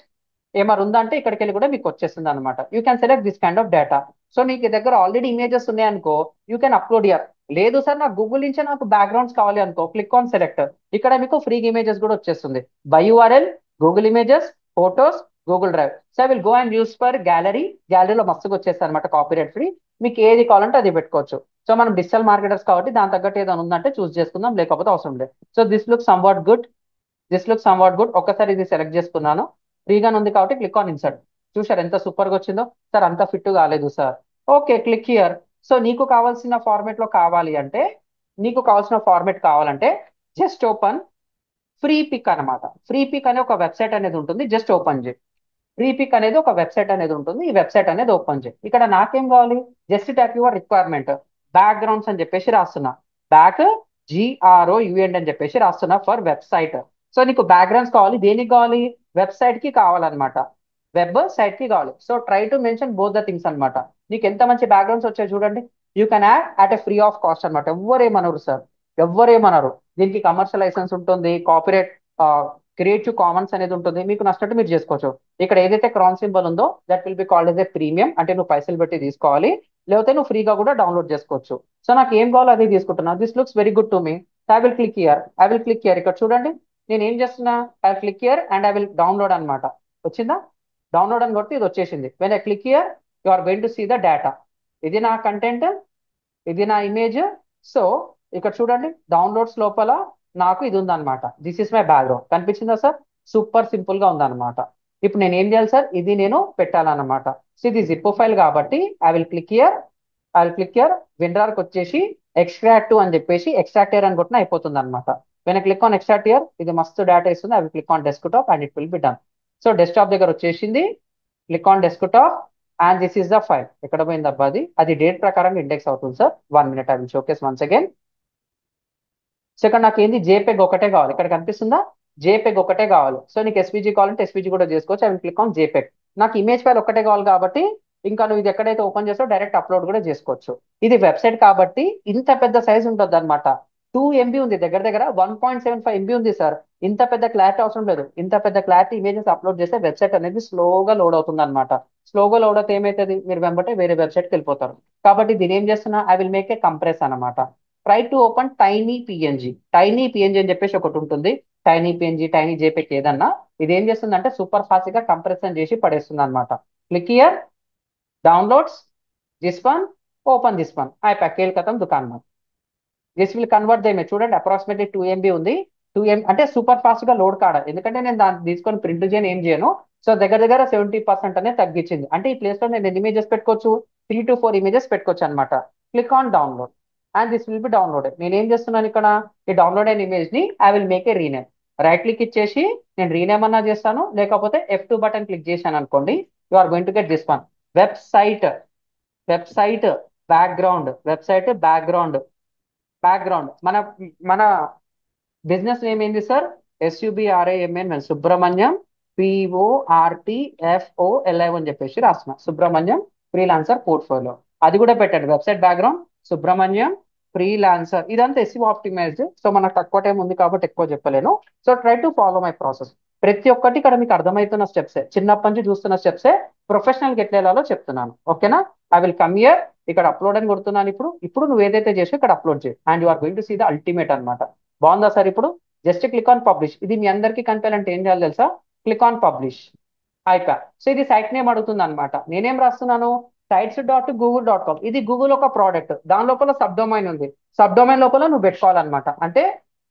ఏమన్నా ఉందంటే ఇక్కడికి వెళ్ళి కూడా మీకు వచ్చేస్తుంది అనమాట. You can select this kind of data. So నీకు దగ్గర ఆల్రెడీ ఇమేజెస్ ఉన్నాయనుకో, యూ కెన్ అప్లోడ్ ఇయర్. లేదు సార్ నాకు గూగుల్ నుంచే నాకు బ్యాక్గ్రౌండ్స్ కావాలి అనుకో, క్లిక్ ఆన్ సెలెక్ట్. ఇక్కడ మీకు ఫ్రీ ఇమేజెస్ కూడా వచ్చేస్తుంది. By URL, Google images, photos, Google drive. So I will go and use for gallery. గ్యాలరీలో మస్తుగా వచ్చేస్తాయి అనమాట, కాపీరైట్ ఫ్రీ. మీకు ఏది కావాలంటే అది పెట్టుకోవచ్చు. సో మనం డిజిటల్ మార్కెటర్స్ కాబట్టి దాని తగ్గట్టు ఏదైనా ఉందంటే చూస్ చేసుకుందాం, లేకపోతే అవసరం లేదు. So this look somewhat good, ఒక్కసారి ఇది సెలెక్ట్ చేసుకున్నాను. ఫ్రీగానే ఉంది కాబట్టి క్లిక్ ఆన్ ఇన్సర్ట్. చూసారు ఎంత సూపర్ గా వచ్చిందో? సార్ అంత ఫిట్ కాలేదు sir. Okay, click here. So నీకు కావాల్సిన ఫార్మేట్ లో కావాలి అంటే, నీకు కావాల్సిన ఫార్మేట్ కావాలంటే జస్ట్ ఓపెన్ ఫ్రీ పిక్ అనమాట. ఫ్రీ పిక్ అనే ఒక వెబ్సైట్ అనేది ఉంటుంది, జస్ట్ ఓపెన్ చేయి. ఫ్రీ పిక్ అనేది ఒక వెబ్సైట్ అనేది ఉంటుంది, ఈ వెబ్సైట్ అనేది ఓపెన్ చేయి. ఇక్కడ నాకేం కావాలి? Just tap your requirement. Backgrounds అని చెప్పేసి రాస్తున్నా. బ్యాక్ GROUND అని చెప్పేసి రాస్తున్నా ఫర్ వెబ్సైట్. సో నీకు బ్యాక్గ్రౌండ్స్ కావాలి, దేనికి కావాలి? వెబ్సైట్ కి కావాలన్నమాట, వెబ్ సైట్ కి కావాలి. So try to mention both the things అనమాట. నీకు ఎంత మంచి బ్యాక్గ్రౌండ్స్ వచ్చాయి చూడండి. You can add at a free of cost అనమాట. ఎవ్వరేమనరు సార్, ఎవ్వరేమనరు. దీనికి కమర్షియల్ లైసెన్స్ ఉంటుంది, కాపీరైట్ క్రియేటివ్ కామన్స్ అనేది ఉంటుంది, మీకు నచ్చినట్టు మీరు చేసుకోవచ్చు. ఇక్కడ ఏదైతే క్రాన్ సింబల్ ఉందో that will be called as A premium, అంటే నువ్వు పైసలు పెట్టి తీసుకోవాలి, లేకపోతే నువ్వు ఫ్రీగా కూడా డౌన్లోడ్ చేసుకోవచ్చు. సో నాకు ఏం కావాలో అది తీసుకుంటున్నా. This looks very good to me. I will click here, ఇక్కడ చూడండి. నేను ఏం చేస్తున్నా? I click here and I will download అనమాట. వచ్చిందా? డౌన్లోడ్ అని కొట్టి ఇది వచ్చేసింది. When I click here you are going to see the data. ఇది నా కంటెంట్, ఇది నా ఇమేజ్. సో ఇక్కడ చూడండి, డౌన్లోడ్స్ లోపల నాకు ఇది ఉందన్నమాట. This is my background. కనిపించిందా సార్? సూపర్ సింపుల్ గా ఉందన్నమాట. ఇప్పుడు నేను ఏం చేయాలి సార్? ఇది నేను పెట్టాలన్నమాట. సో ఇది జిప్ ఫైల్ కాబట్టి ఐ విల్ క్లిక్ హియర్ విండర్కి వచ్చేసి ఎక్స్ట్రాక్ట్ అని చెప్పేసి ఎక్స్ట్రాక్ట్ ఇయర్ అని కొట్టిన అయిపోతుంది అనమాట. When click on extract year ఇది మస్తు డేటా ఇస్తుంది. I will click on desktop and it will be done. So desktop దగ్గర వచ్చేసింది. Click on desktop and this is the file. ఎక్కడ పోయింది అబ్బా? అది డేట్ ప్రకారం ఇండెక్స్ అవుతుంది sir. 1 minute I will showcase once again. So ఇక్కడ నాకు ఏంది? జేపెగ్ ఒకటే కావాలి. ఇక్కడ కనిపిస్తుందా? జేపెగ్ ఒకటే కావాలి. సో నీకు ఎస్పీజీ కావాలంటే ఎస్పీజీ కూడా చేసుకోవచ్చు. I will click on JPEG. నాకు ఇమేజ్ ఫైల్ ఒక్కటే కావాలి కాబట్టి ఇంకా నువ్వు ఇది ఎక్కడైతే ఓపెన్ చేస్తావు డైరెక్ట్ అప్లోడ్ కూడా చేసుకోవచ్చు. ఇది వెబ్సైట్ కాబట్టి ఇంత పెద్ద సైజ్ ఉంటుంది అనమాట. 2 MB ఉంది, దగ్గర దగ్గర 1.75 MB ఉంది సార్. ఇంత పెద్ద క్లారిటీ అవసరం లేదు. ఇంత పెద్ద క్లారిటీ ఇమేజెస్ అప్లోడ్ చేస్తే వెబ్సైట్ అనేది స్లోగా లోడ్ అవుతుంది అనమాట. స్లోగా లోడ్ అయితే ఏమవుతుంది? మీరు వెంబటే వేరే వెబ్సైట్కి వెళ్ళిపోతారు. కాబట్టి దీని ఏం చేస్తున్నా, I will make a compress అనమాట. Try to open tiny PNG. Tiny PNG అని చెప్పేసి ఒకటి ఉంటుంది. టైనీ పిఎన్జి, టైనీ జేపీకి ఏదన్నా, ఇది ఏం చేస్తుందంటే సూపర్ ఫాస్ట్ గా కంప్రెషన్ చేసి పడేస్తుంది అనమాట. Click here, downloads this one, open this one, అయిపోయి కేల్కతం దుకాన్ మే. దిస్ విల్ కన్వర్ట్ దేమే చూడండి, అప్రాక్సిమేట్లీ 2 MB ఉంది. 2 MB అంటే సూపర్ ఫాస్ట్ గా లోడ్ కాడ, ఎందుకంటే నేను దాన్ని తీసుకొని ప్రింట్ చేయను, ఏం చేయను. సో దగ్గర దగ్గర 70% అనేది తగ్గించింది. అంటే ఈ ప్లేస్ లో నేను ఎన్ని ఇమేజెస్ పెట్టుకోవచ్చు, 3 to 4 ఇమేజెస్ పెట్టుకోవచ్చు అనమాట. Click on download and this will B downloaded. నేను ఏం చేస్తున్నాను ఇక్కడ, ఈ డౌన్లోడ్ అయిన ఇమేజ్ ని I will make A rename. Right click ఇచ్చేసి నేను రీనేమ్ అన్నా చేస్తాను, లేకపోతే F2 బటన్ క్లిక్ చేశాను అనుకోండి, you are going to get this one. Website, website background, website background, background మన మన బిజినెస్ నేమ్ ఏంది సార్, SUBRAMN సుబ్రహ్మణ్యం PORTFOLI అని చెప్పేసి రాస్తున్నా, సుబ్రహ్మణ్యం ఫ్రీలాన్సర్ పోర్ట్ఫోలియో. అది కూడా పెట్టండి, వెబ్సైట్ బ్యాక్గ్రౌండ్ సుబ్రహ్మణ్యం ఫ్రీలాన్సర్. ఇదంతా ఎస్ఈఓ ఆప్టిమైజ్డ్. సో మనకు తక్కువ టైం ఉంది కాబట్టి ఎక్కువ చెప్పలేను. So try to follow my process. ప్రతి ఒక్కటి ఇక్కడ మీకు అర్థమవుతున్న స్టెప్సే, చిన్నప్పటి నుంచి చూస్తున్న స్టెప్సే. ప్రొఫెషనల్కి ఎట్లా వెళ్ళాలో చెప్తున్నాను, ఓకేనా. ఐ విల్ కమ్ హియర్, ఇక్కడ అప్లోడ్ అని కొడుతున్నాను. ఇప్పుడు ఇప్పుడు నువ్వు ఏదైతే చేసావు ఇక్కడ అప్లోడ్ చేయి, and you are going to see the ultimate అనమాట. బాగుందా సార్? ఇప్పుడు జస్ట్ క్లిక్ ఆన్ పబ్లిష్. ఇది మీ అందరికీ కనిపించాలంటే ఏం చేయాలి తెలుసా, క్లిక్ ఆన్ పబ్లిష్, అయిపోయా. సో ఇది సైట్ నేమ్ అడుగుతుంది అనమాట. నేనేం రాస్తున్నాను, sites.google.com. ఇది గూగుల్ ఒక ప్రోడక్ట్, దాని లోపల సబ్ డొమైన్ ఉంది. సబ్ డొమైన్ లోపల నువ్వు పెట్టుకోవాలన్నమాట. అంటే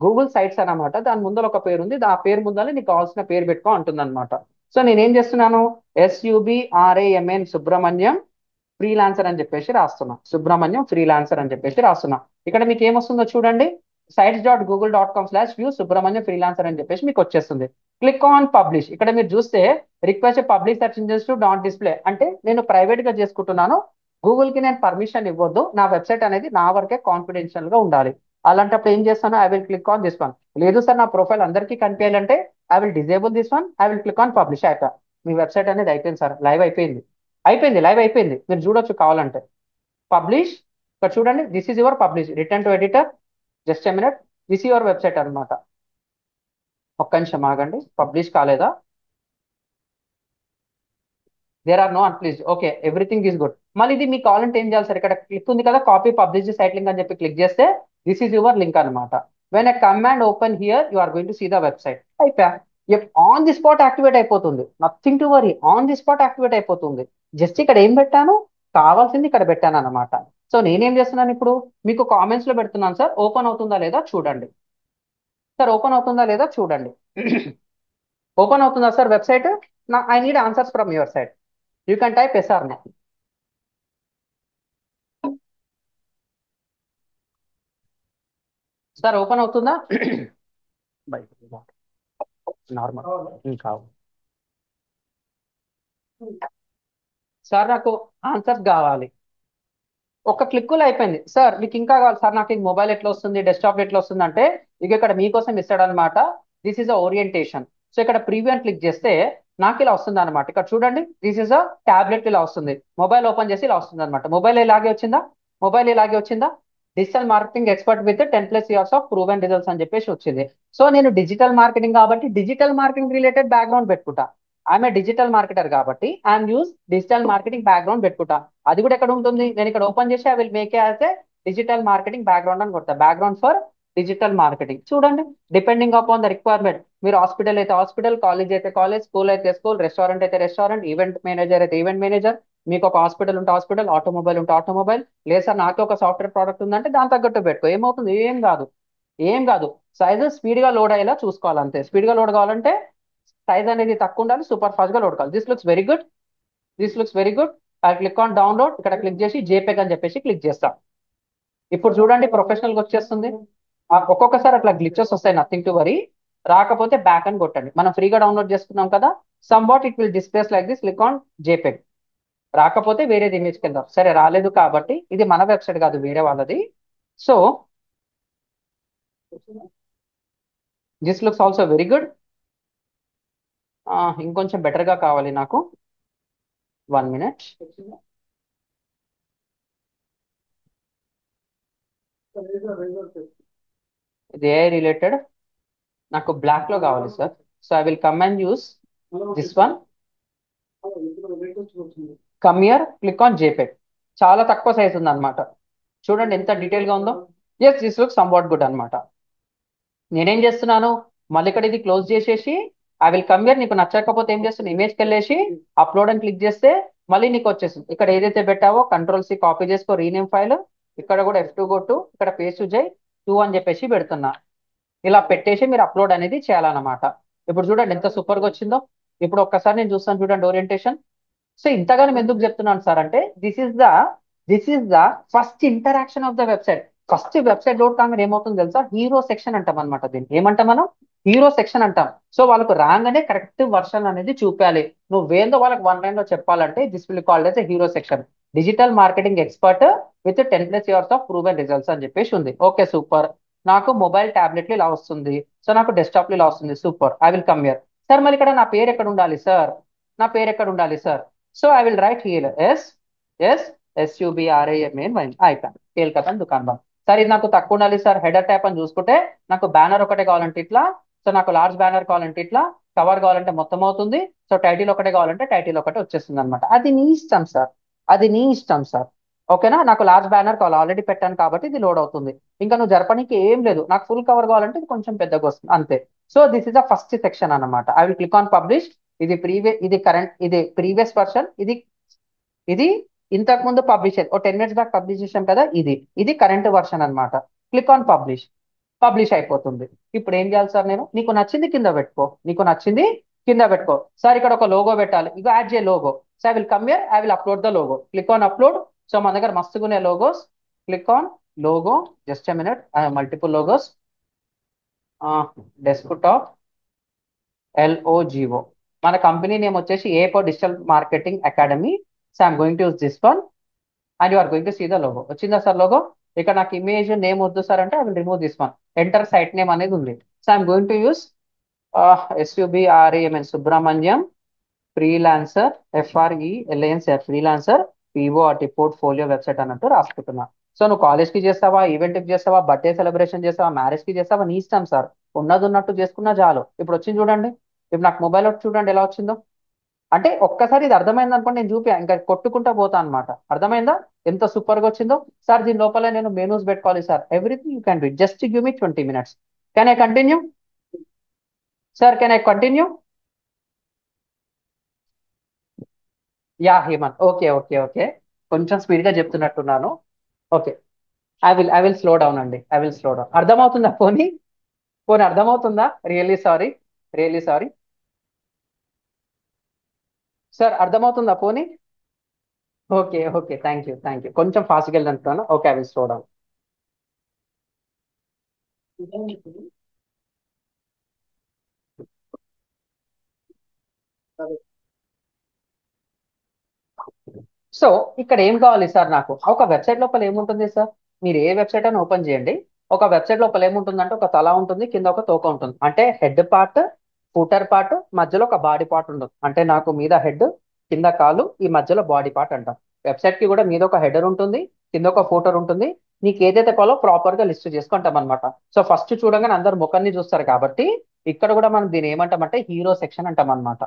గూగుల్ సైట్స్ అనమాట, దాని ముందర ఒక పేరు ఉంది, ఆ పేరు ముందర నీకు కావాల్సిన పేరు పెట్టుకో అంటుంది అనమాట. సో నేనేం చేస్తున్నాను, SUBRAMN సుబ్రహ్మణ్యం ఫ్రీలాన్సర్ అని చెప్పేసి రాస్తున్నా, సుబ్రహ్మణ్యం ఫ్రీలాన్సర్ అని చెప్పేసి రాస్తున్నా. ఇక్కడ మీకు ఏమొస్తుందో చూడండి, sites.google.com/view సుబ్రహ్మణ్యం ఫ్రీలాన్సర్ అని చెప్పేసి మీకు వచ్చేస్తుంది. Click on publish. ఇక్కడ మీరు చూస్తే request public search engines to not display, అంటే నేను ప్రైవేట్ గా చేసుకుంటున్నాను, గూగుల్ కి నేను పర్మిషన్ ఇవ్వద్దు, నా వెబ్సైట్ అనేది నా వరకే కాన్ఫిడెన్షియల్ గా ఉండాలి. అలాంటప్పుడు ఏం చేస్తాను, I will click on this one. లేదు సార్ నా ప్రొఫైల్ అందరికీ కనిపించాలంటే I will disable this one, I will click on publish. అయిపోయా, మీ వెబ్సైట్ అనేది అయిపోయింది సార్, లైవ్ అయిపోయింది. అయిపోయింది, లైవ్ అయిపోయింది, మీరు చూడొచ్చు కావాలంటే. పబ్లిష్, ఇక్కడ చూడండి, this is your publish. Return to editor, just a minute. This your website అనమాట. ఒక్క నిమిషం ఆగండి, పబ్లిష్ కాలేదా, there are no unplease, okay everything is good. మళ్ళీ ఇది మీకు కావాలంటే ఏం చేయాలి సార్, ఇక్కడ క్లిక్ ఉంది కదా, కాపీ పబ్లిష్ సైట్ లింక్ అని చెప్పి క్లిక్ చేస్తే దిస్ ఈజ్ యువర్ లింక్ అనమాట. When I come and open here you are going to see the website. అయిపోయా, ఆన్ ది స్పాట్ యాక్టివేట్ అయిపోతుంది, nothing to worry, on the spot activate అయిపోతుంది. Just ఇక్కడ ఏం పెట్టాను, కావాల్సింది ఇక్కడ పెట్టాను అనమాట. సో నేనేం చేస్తున్నాను ఇప్పుడు, మీకు కామెంట్స్ లో పెడుతున్నాను సార్, ఓపెన్ అవుతుందా లేదా చూడండి. సార్ ఓపెన్ అవుతుందా లేదా చూడండి. ఓపెన్ అవుతుందా సార్ వెబ్సైట్? నా I need answers from your side. You can type yes or no. Sir open అవుతుందా? నార్మల్ ఇంకా సార్ నాకు ఆన్సర్స్ కావాలి. ఒక క్లిక్కులో అయిపోయింది సార్. మీకు ఇంకా కావాలి సార్, నాకు ఇది మొబైల్ ఎట్లా వస్తుంది, డెస్క్టాప్ ఎట్లా వస్తుంది అంటే, ఇక ఇక్కడ మీకోసం ఇస్తాడు అనమాట. This is a orientation. So ఇక్కడ ప్రీవ్యూ అని క్లిక్ చేస్తే నాకు ఇలా వస్తుంది అనమాట. ఇక్కడ చూడండి, దిస్ ఈస్ అ టాబ్లెట్, ఇలా వస్తుంది. మొబైల్ ఓపెన్ చేసి ఇలా వస్తుంది అనమాట. మొబైల్ ఇలాగే వచ్చిందా, మొబైల్ ఇలాగే వచ్చిందా. Digital marketing expert with 10+ years of proven results అని చెప్పేసి వచ్చింది. సో నేను డిజిటల్ మార్కెటింగ్ కాబట్టి డిజిటల్ మార్కెటింగ్ రిలేటెడ్ బ్యాక్గ్రౌండ్ పెట్టుకుంటా. ఆమె డిజిటల్ మార్కెటర్ కాబట్టి I'm use digital marketing background పెట్టుకుంటా. అది కూడా ఎక్కడ ఉంటుంది, నేను ఇక్కడ ఓపెన్ చేసి I will make as a digital marketing background అని కొడతా. Background for digital marketing. చూడండి, డిపెండింగ్ అపాన్ ద రిక్వైర్మెంట్, మీరు హాస్పిటల్ అయితే హాస్పిటల్, కాలేజ్ అయితే కాలేజ్, స్కూల్ అయితే స్కూల్, రెస్టారెంట్ అయితే రెస్టారెంట్, ఈవెంట్ మేనేజర్ అయితే ఈవెంట్ మేనేజర్, మీకు ఒక హాస్పిటల్ ఉంటే హాస్పిటల్, ఆటోమొబైల్ ఉంటే ఆటోమొబైల్. లేదు సార్ నాకు ఒక సాఫ్ట్వేర్ ప్రోడక్ట్ ఉందంటే దాని తగ్గట్టు పెట్టుకో, ఏమవుతుంది, ఏం కాదు, ఏం కాదు. సైజ్ స్పీడ్ గా లోడ్ అయ్యేలా చూసుకోవాలి అంతే. స్పీడ్ గా లోడ్ కావాలంటే సైజ్ అనేది తక్కువ ఉండాలి, సూపర్ ఫాస్ట్ గా లోడ్ కావాలి. This looks very good, this looks very good. I click on download, ఇక్కడ క్లిక్ చేసి జేపీఈజీ అని చెప్పేసి క్లిక్ చేస్తా. ఇప్పుడు చూడండి ప్రొఫెషనల్ గా వచ్చేస్తుంది. ఒక్కొక్కసారి అట్లా గ్లిచెస్ వస్తాయి, నథింగ్ టు వరీ. రాకపోతే బ్యాక్ అని కొట్టండి, మనం ఫ్రీగా డౌన్లోడ్ చేసుకున్నాం కదా. Somewhat it will displays like this, click on JPEG. రాకపోతే వేరేది ఇమేజ్కి వెళ్దాం. సరే రాలేదు కాబట్టి ఇది మన వెబ్సైట్ కాదు, వేరే వాళ్ళది. So this looks also very good. ఇంకొంచెం బెటర్ గా కావాలి నాకు, 1 minute. ఇది ఏ రిలేటెడ్, నాకు బ్లాక్ లో కావాలి sir. So I will come and use this one. Come here, click on JPEG. చాలా తక్కువ సైజ్ ఉంది అనమాట. చూడండి ఎంత డీటెయిల్ గా ఉందో. Yes this look somewhat good అనమాట. నేనేం చేస్తున్నాను, మళ్ళీ ఇక్కడ ఇది క్లోజ్ చేసేసి ఐ విల్ కమ్ హియర్. నీకు నచ్చకపోతే ఏం చేస్తున్నా, ఇమేజ్కి వెళ్ళేసి అప్లోడ్ అని క్లిక్ చేస్తే మళ్ళీ నీకు వచ్చేస్తుంది. ఇక్కడ ఏదైతే పెట్టావో కంట్రోల్ C కాపీ చేసుకో, రీనేమ్ ఫైల్. ఇక్కడ కూడా F2 కొట్టు, ఇక్కడ పేస్ట్ చేయి, 2 అని చెప్పేసి పెడుతున్నా. ఇలా పెట్టేసి మీరు అప్లోడ్ అనేది చేయాలన్నమాట. ఇప్పుడు చూడండి ఎంత సూపర్ గా వచ్చిందో. ఇప్పుడు ఒక్కసారి నేను చూస్తాను చూడండి ఓరియంటేషన్. సో ఇంతగానం ఎందుకు చెప్తున్నాను సార్ అంటే this is the first interaction of the website. First website load కాగానే ఏమవుతుంది తెలుసా, హీరో సెక్షన్ అంటాం అనమాట. దీన్ని ఏమంటాం మనం, హీరో సెక్షన్ అంటాం. సో వాళ్ళకు రాగానే కరెక్ట్ వర్షన్ అనేది చూపాలి. నువ్వేందో వాళ్ళకి 1 లైన్ లో చెప్పాలంటే this will called as hero section. Digital marketing expert with 10+ years of proven results అని చెప్పేసి ఉంది. Okay super. నాకు మొబైల్ టాబ్లెట్లు ఇలా వస్తుంది, సో నాకు డెస్క్టాప్ ఇలా వస్తుంది. Super, I will come here. Sir మరి ఇక్కడ నా పేరు ఎక్కడ ఉండాలి సార్, నా పేరు ఎక్కడ ఉండాలి sir? So I will write here SUBRAMAN icon కేల్కతన్ దుకాన్ బంద్. సార్ ఇది నాకు తక్కువ ఉండాలి సార్, హెడర్ ట్యాప్ అని చూసుకుంటే నాకు బ్యానర్ ఒకటే కావాలంటే ఇట్లా, సో నాకు లార్జ్ బ్యానర్ కావాలంటే ఇట్లా, కవర్ కావాలంటే మొత్తం అవుతుంది. సో టైటిల్ ఒకటే కావాలంటే టైటిల్ ఒకటే వచ్చేస్తుంది అనమాట. అది నీ ఇష్టం సార్, అది నీ ఇష్టం సార్. ఓకేనా, నాకు లార్జ్ బ్యానర్ కావాలి, ఆల్రెడీ పెట్టాను కాబట్టి ఇది లోడ్ అవుతుంది. ఇంకా నువ్వు జరపడానికి ఏం లేదు, నాకు ఫుల్ కవర్ కావాలంటే ఇది కొంచెం పెద్దగా వస్తుంది అంతే. So this is the first section అన్నమాట. I will click on publish. ఇది కరెంట్, ఇది ప్రీవియస్ వర్షన్, ఇది ఇంతకు ముందు పబ్లిష్ అయ్యింది, ఓ 10 minutes బ్యాక్ పబ్లిష్ చేసాం కదా, ఇది కరెంట్ వర్షన్ అన్నమాట. Click on publish. పబ్లిష్ అయిపోతుంది. ఇప్పుడు ఏం చేయాలి సార్, నేను నీకు నచ్చింది కింద పెట్టుకో, నీకు నచ్చింది కింద పెట్టుకో. సార్ ఇక్కడ ఒక లోగో పెట్టాలి, ఇక యాడ్ చేయ logo. So I will come here, I will upload the logo. Click on upload. So మన దగ్గర మస్తుగా ఉన్నాయి logos. Click on logo. Just a minute, multiple logos. Desktop LOGO. మన కంపెనీ నేమ్ వచ్చేసి a for digital marketing academy. So I'm going to use this one and you are going to see the logo. వచ్చిందా sir logo? ఇక్కడ నాకు image name వద్దు sir అంటే I will remove this one. Enter site name అనేది ఉంది. So I'm going to use SUBRAMN Subrahmanyam freelancer FRELANCR freelancer PORT portfolio website అన్నట్టు రాసుకుంటున్నా. So నువ్వు కాలేజ్కి చేస్తావా, ఈవెంట్కి చేస్తావా, బర్త్డే సెలబ్రేషన్ చేస్తావా, మ్యారేజ్కి చేస్తావా, నీ ఇష్టం సార్. ఉన్నది ఉన్నట్టు చేసుకున్నా చాలు. ఇప్పుడు వచ్చింది చూడండి, ఇప్పుడు నాకు మొబైల్ వచ్చి చూడండి ఎలా వచ్చిందో. అంటే ఒక్కసారి ఇది అర్థమైంది అనుకోండి, నేను చూపి ఇంకా కొట్టుకుంటా పోతా అనమాట. అర్థమైందా ఎంత సూపర్ గా వచ్చిందో? సార్ దీని లోపల నేను మెనూస్ పెట్టుకోవాలి sir. Everything you can do, just give me 20 minutes. Can I continue sir, can I continue? Yeah Hemanth, okay okay okay. కొంచెం స్పీడ్ గా చెప్తున్నట్టున్నాను. Okay, I will slow down అండి, ఐ విల్ స్లో డౌన్. అర్థమవుతుందా పోనీ? పోనీ అర్థమవుతుందా? Really sorry, really sorry. Sir అర్థమవుతుందా పోనీ? Okay okay, thank you. కొంచెం ఫాస్ట్గా వెళ్ళినట్టున్నాను. Okay, I will slow down. So ఇక్కడ ఏం కావాలి సార్, నాకు ఒక వెబ్సైట్ లోపల ఏముంటుంది సార్? మీరు ఏ వెబ్సైట్ అని ఓపెన్ చేయండి. ఒక వెబ్సైట్ లోపల ఏముంటుందంటే ఒక తల ఉంటుంది, కింద ఒక తోక ఉంటుంది. అంటే హెడ్ పార్ట్, ఫూటర్ పార్ట్, మధ్యలో ఒక బాడీ పార్ట్ ఉంటుంది. అంటే నాకు మీద హెడ్, కింద కాలు, ఈ మధ్యలో బాడీ పార్ట్ అంటాం. వెబ్సైట్ కి కూడా మీద ఒక హెడర్ ఉంటుంది, కింద ఒక ఫూటర్ ఉంటుంది. నీకు ఏదైతే కావాలో ప్రాపర్ గా లిస్ట్ చేసుకుంటాం అనమాట. సో ఫస్ట్ చూడగానే అందరు ముఖాన్ని చూస్తారు కాబట్టి ఇక్కడ కూడా మనం దీన్ని ఏమంటామంటే హీరో సెక్షన్ అంటాం అనమాట.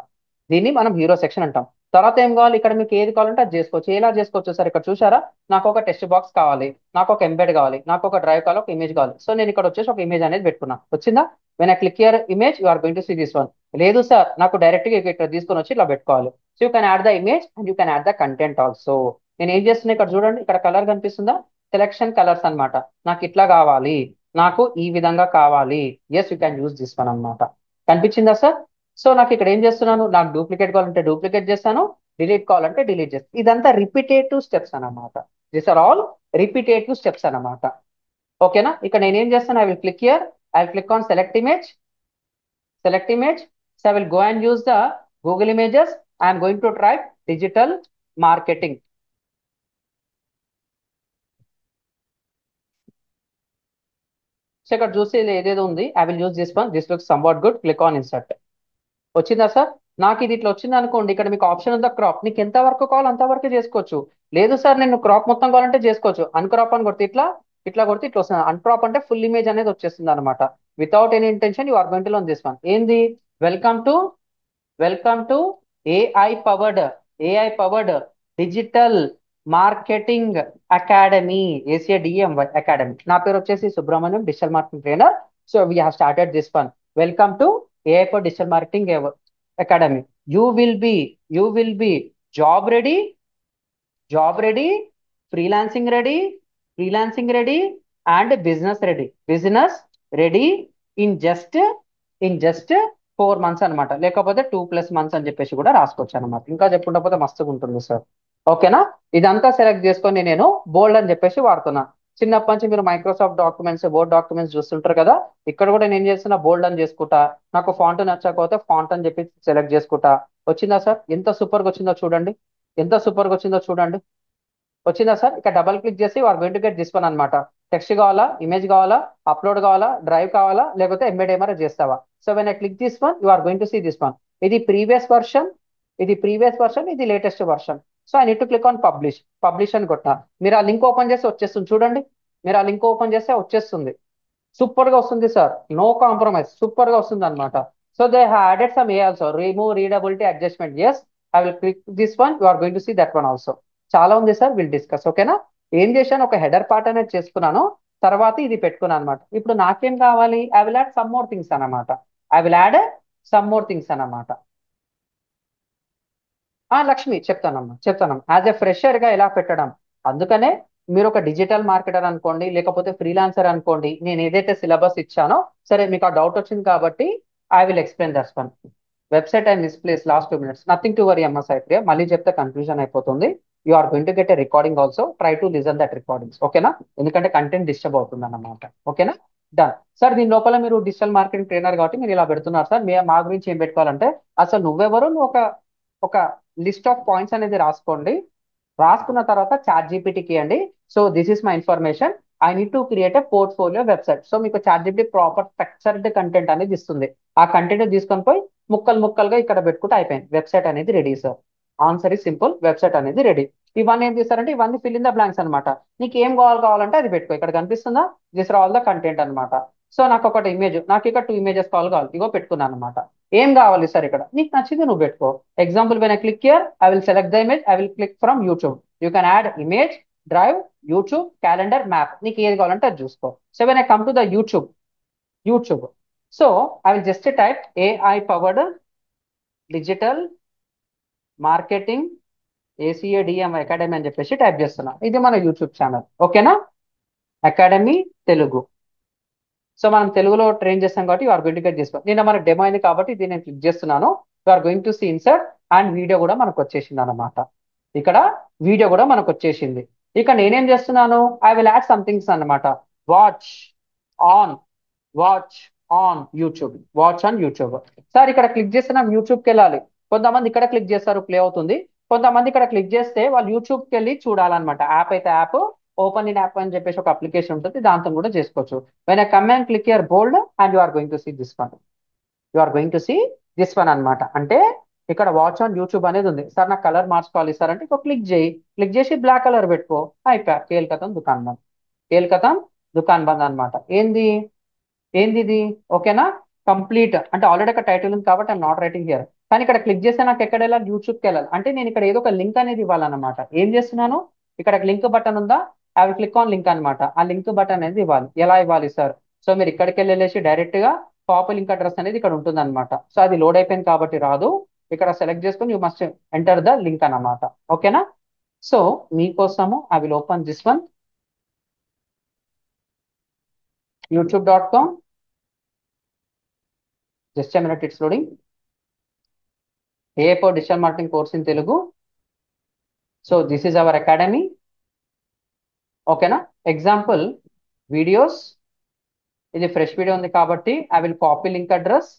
దీన్ని మనం హీరో సెక్షన్ అంటాం. తర్వాత ఏం కావాలి, ఇక్కడ మీకు ఏది కావాలంటే అది చేసుకోవచ్చు. ఎలా చేసుకోవచ్చు సార్, ఇక్కడ చూసారా, నాకు ఒక టెక్స్ట్ బాక్స్ కావాలి, నాకు ఒక ఎంబెడ్ కావాలి, నాకు ఒక డ్రైవ్ కావాలి, ఒక ఇమేజ్ కావాలి. సో నేను ఇక్కడ వచ్చేసి ఒక ఇమేజ్ అనేది పెట్టుకున్నా. వచ్చిందా? When I click here image, you are going to see this one. లేదు సార్, నాకు డైరెక్ట్ గా ఇక్కడ తీసుకొని వచ్చి ఇలా పెట్టుకోవాలి. So you can add the image and you can add the content also. నేను ఏం చేస్తున్నా, ఇక్కడ చూడండి, ఇక్కడ కలర్ కనిపిస్తుందా? సెలెక్షన్ కలర్స్ అన్నమాట. నాకు ఇట్లా కావాలి, నాకు ఈ విధంగా కావాలి. Yes you can use this one అన్నమాట. కనిపించిందా సార్? సో నాకు ఇక్కడ ఏం చేస్తున్నాను, నాకు డూప్లికేట్ కావాలంటే డూప్లికేట్ చేస్తాను, డిలీట్ కావాలంటే డిలీట్ చేస్తాను. ఇదంతా రిపిటేటివ్ స్టెప్స్ అన్నమాట. These are all repetitive steps అన్నమాట. ఓకేనా? ఇక్కడ నేను ఏం చేస్తాను, I will click here, I will click on select image. So I will go and use the Google images. I'm going to type digital marketing. So ఇక్కడ చూసి ఏదేదో ఉంది, I will use this one, this looks somewhat good. Click on insert. వచ్చిందా sir? నాకు ఇది ఇట్లా వచ్చింది అనుకోండి, ఇక్కడ మీకు ఆప్షన్ ఉందా క్రాప్. నీకు ఎంత వరకు కావాలో అంతవరకు చేసుకోవచ్చు. లేదు సార్ నేను క్రాప్ మొత్తం కావాలంటే చేసుకోవచ్చు. అన్క్రాప్ అని కొడితే ఇట్లా, ఇట్లా కొడితే ఇట్లా వస్తుంది. అన్క్రాప్ అంటే ఫుల్ ఇమేజ్ అనేది వచ్చేస్తుంది అనమాట. Without any intention you are going to learn this one. ఏంది? Welcome to welcome to AI powered AI powered digital marketing academy, ACADEMY academy. నా పేరు వచ్చేసి Subrahmanyam, digital marketing trainer. So we have started this one. Welcome to AI for digital marketing academy. You will be you will be job ready, job ready, freelancing ready and business ready. Business ready in just in just 4 months అనమాట, లేకపోతే 2+ months అని చెప్పేసి కూడా రాసుకోవచ్చు అనమాట. ఇంకా చెప్పుకుంటా పోతే మస్తుగా ఉంటుంది సార్. ఓకేనా? ఇదంతా సెలెక్ట్ చేసుకొని నేను బోల్డ్ అని చెప్పేసి వాడుతున్నా. చిన్నప్పటి నుంచి మీరు మైక్రోసాఫ్ట్ డాక్యుమెంట్స్, వర్డ్ డాక్యుమెంట్స్ చూస్తుంటారు కదా, ఇక్కడ కూడా నేను ఏం చేస్తున్నా, బోల్డ్ అని చేసుకుంటా. నాకు ఫాంట్ నచ్చకపోతే ఫాంట్ అని చెప్పి సెలెక్ట్ చేసుకుంటా. వచ్చిందా సార్? ఎంత సూపర్గా వచ్చిందో చూడండి, ఎంత సూపర్గా వచ్చిందో చూడండి. వచ్చిందా సార్? ఇక్కడ డబల్ క్లిక్ చేసి are going to get this one అనమాట. టెక్స్ట్ కావాలా, ఇమేజ్ కావాలా, అప్లోడ్ కావాలా, డ్రైవ్ కావాలా, లేకపోతే ఎంబెడ్ ఏమైనా చేస్తావా? So when I click this one, you are going to see this one. ఇది ప్రీవియస్ వర్షన్, ఇది latest version. So I need to click on publish. Publish అని కొట్టినా, మీరు ఆ లింక్ ఓపెన్ చేస్తే వచ్చేస్తుంది చూడండి. మీరు ఆ లింక్ ఓపెన్ చేస్తే వచ్చేస్తుంది. సూపర్ గా వస్తుంది సార్, నో కాంప్రమైజ్, సూపర్ గా వస్తుంది అనమాట. So they added some a also, remove readability adjustment. Yes, I will click this one, you are going to see that one also. చాలా ఉంది సార్, విల్ డిస్కస్. ఓకేనా? ఏం చేశాను, ఒక హెడర్ పార్ట్ అనేది చేసుకున్నాను, తర్వాత ఇది పెట్టుకున్నాను అనమాట. ఇప్పుడు నాకేం కావాలి, I will add some more things అనమాట. I will add some more things అనమాట. లక్ష్మి, చెప్తానమ్మా యాజ్ ఎ ఫ్రెషర్ గా ఎలా పెట్టడం. అందుకనే మీరు ఒక డిజిటల్ మార్కెటర్ అనుకోండి, లేకపోతే ఫ్రీలాన్సర్ అనుకోండి, నేను ఏదైతే సిలబస్ ఇచ్చానో, సరే మీకు ఆ డౌట్ వచ్చింది కాబట్టి I will explain that's one. Website and misplace last 2 minutes, nothing to worry అమ్మ సాయిప్రియ. మళ్ళీ చెప్తే కన్ఫ్యూజన్ అయిపోతుంది. You are going to get a recording also, try to listen that recordings. ఓకేనా? ఎందుకంటే కంటెంట్ డిస్టర్బ్ అవుతుంది అన్నమాట. ఓకేనా? Done sir. దీని లోపల మీరు డిజిటల్ మార్కెటింగ్ ట్రైనర్ కాబట్టి మీరు ఇలా పెడుతున్నారు సార్. మా గురించి ఏం పెట్టుకోవాలంటే, అసలు నువ్వెవరు, నువ్వు ఒక లిస్ట్ ఆఫ్ పాయింట్స్ అనేది రాసుకోండి. రాసుకున్న తర్వాత చాట్ జీపీటీకి ఇవ్వండి. So this is my information, I need to create a portfolio website. So మీకు chat GPT proper structured content అనేది ఇస్తుంది. ఆ కంటెంట్ తీసుకొని పోయి ముక్కలు ముక్కలుగా ఇక్కడ పెట్టుకుంటే అయిపోయింది, వెబ్సైట్ అనేది ready sir. Answer is simple, website అనేది రెడీ. ఇవన్నీ ఏం చేస్తారంటే, ఇవన్నీ ఫిల్ ఇన్ ద బ్లాంక్స్ అనమాట. నీకు ఏం కావాలంటే అది పెట్టుకో. ఇక్కడ కనిపిస్తుందా, this are all the content అనమాట. సో నాకు ఒకటి ఇమేజ్, నాకు ఇక్కడ 2 images కావాలి, ఇగో పెట్టుకున్నాను అనమాట. ఏం కావాలి సార్, ఇక్కడ నీకు నచ్చింది నువ్వు పెట్టుకో. Example, when I click here, I will select the image, I will click from YouTube. You can add image, drive, YouTube, calendar, map, నీకు ఏది కావాలంటే అది చూసుకో. So when I come to the YouTube, so I will just type AI powered digital marketing ACADEMY academy అని చెప్పేసి type చేస్తున్నా. ఇది మన యూట్యూబ్ ఛానల్. ఓకేనా? అకాడమీ తెలుగు. సో మనం తెలుగులో ట్రైన్ చేస్తాం కాబట్టి you are going to get this one. నిన్న మన డెమో అయింది కాబట్టి ఇది నేను క్లిక్ చేస్తున్నాను. You are going to see insert, and video కూడా మనకు వచ్చేసింది అనమాట. ఇక్కడ వీడియో కూడా మనకు వచ్చేసింది. ఇక నేనేం చేస్తున్నాను, ఐ విల్ యాడ్ సంథింగ్స్ అనమాట. Watch on watch watch on YouTube. Sir ఇక్కడ క్లిక్ చేస్తే నాకు యూట్యూబ్కి వెళ్ళాలి. కొంతమంది ఇక్కడ క్లిక్ చేస్తారు, ప్లే అవుతుంది. కొంతమంది ఇక్కడ క్లిక్ చేస్తే వాళ్ళు యూట్యూబ్కి వెళ్ళి చూడాలన్నమాట. యాప్ అయితే యాప్, ఓపెన్ ఇన్ యాప్ అని చెప్పేసి ఒక అప్లికేషన్ ఉంటుంది, దాంతో కూడా చేసుకోవచ్చు. When I come and click here bold, and you are going to see this one. అనమాట. అంటే ఇక్కడ వాచ్ ఆన్ యూట్యూబ్ అనేది ఉంది. సార్ నాకు కలర్ మార్చుకోవాలి సార్ అంటే, ఒక క్లిక్ చేయి, క్లిక్ చేసి బ్లాక్ కలర్ పెట్టుకో, అయిపోయా. కేల్కతం దుకాన్ బంద్, కేల్కతం దుకాన్ బంద్ అనమాట. ఏంది ఏంది ఇది? ఓకేనా? కంప్లీట్ అంటే ఆల్రెడీ ఒక టైటిల్ ఉంది కాబట్టి ఐఎమ్ నాట్ రైటింగ్ హియర్. కానీ ఇక్కడ క్లిక్ చేస్తే నాకు ఎక్కడ వెళ్ళాలి, యూట్యూబ్కి వెళ్ళాలి. అంటే నేను ఇక్కడ ఏదో ఒక లింక్ అనేది ఇవ్వాలన్నమాట. ఏం చేస్తున్నాను, ఇక్కడ లింక్ బటన్ ఉందా, I will click on link అనమాట. ఆ లింక్ బటన్ అనేది ఇవ్వాలి. ఎలా ఇవ్వాలి సార్? సో మీరు ఇక్కడికి వెళ్ళేసి డైరెక్ట్ గా కాపీ లింక్ అడ్రస్ అనేది ఇక్కడ ఉంటుంది అనమాట. సో అది లోడ్ అయిపోయింది కాబట్టి రాదు. ఇక్కడ సెలెక్ట్ చేసుకొని you must enter the link అన్నమాట. ఓకేనా? సో మీకోసము I will open this one, youtube.com. Just a minute, it's loading. AI for digital marketing course in Telugu. So this is our academy. ఓకేనా? Example videos, ఇది fresh video ఉంది కాబట్టి I will copy link address,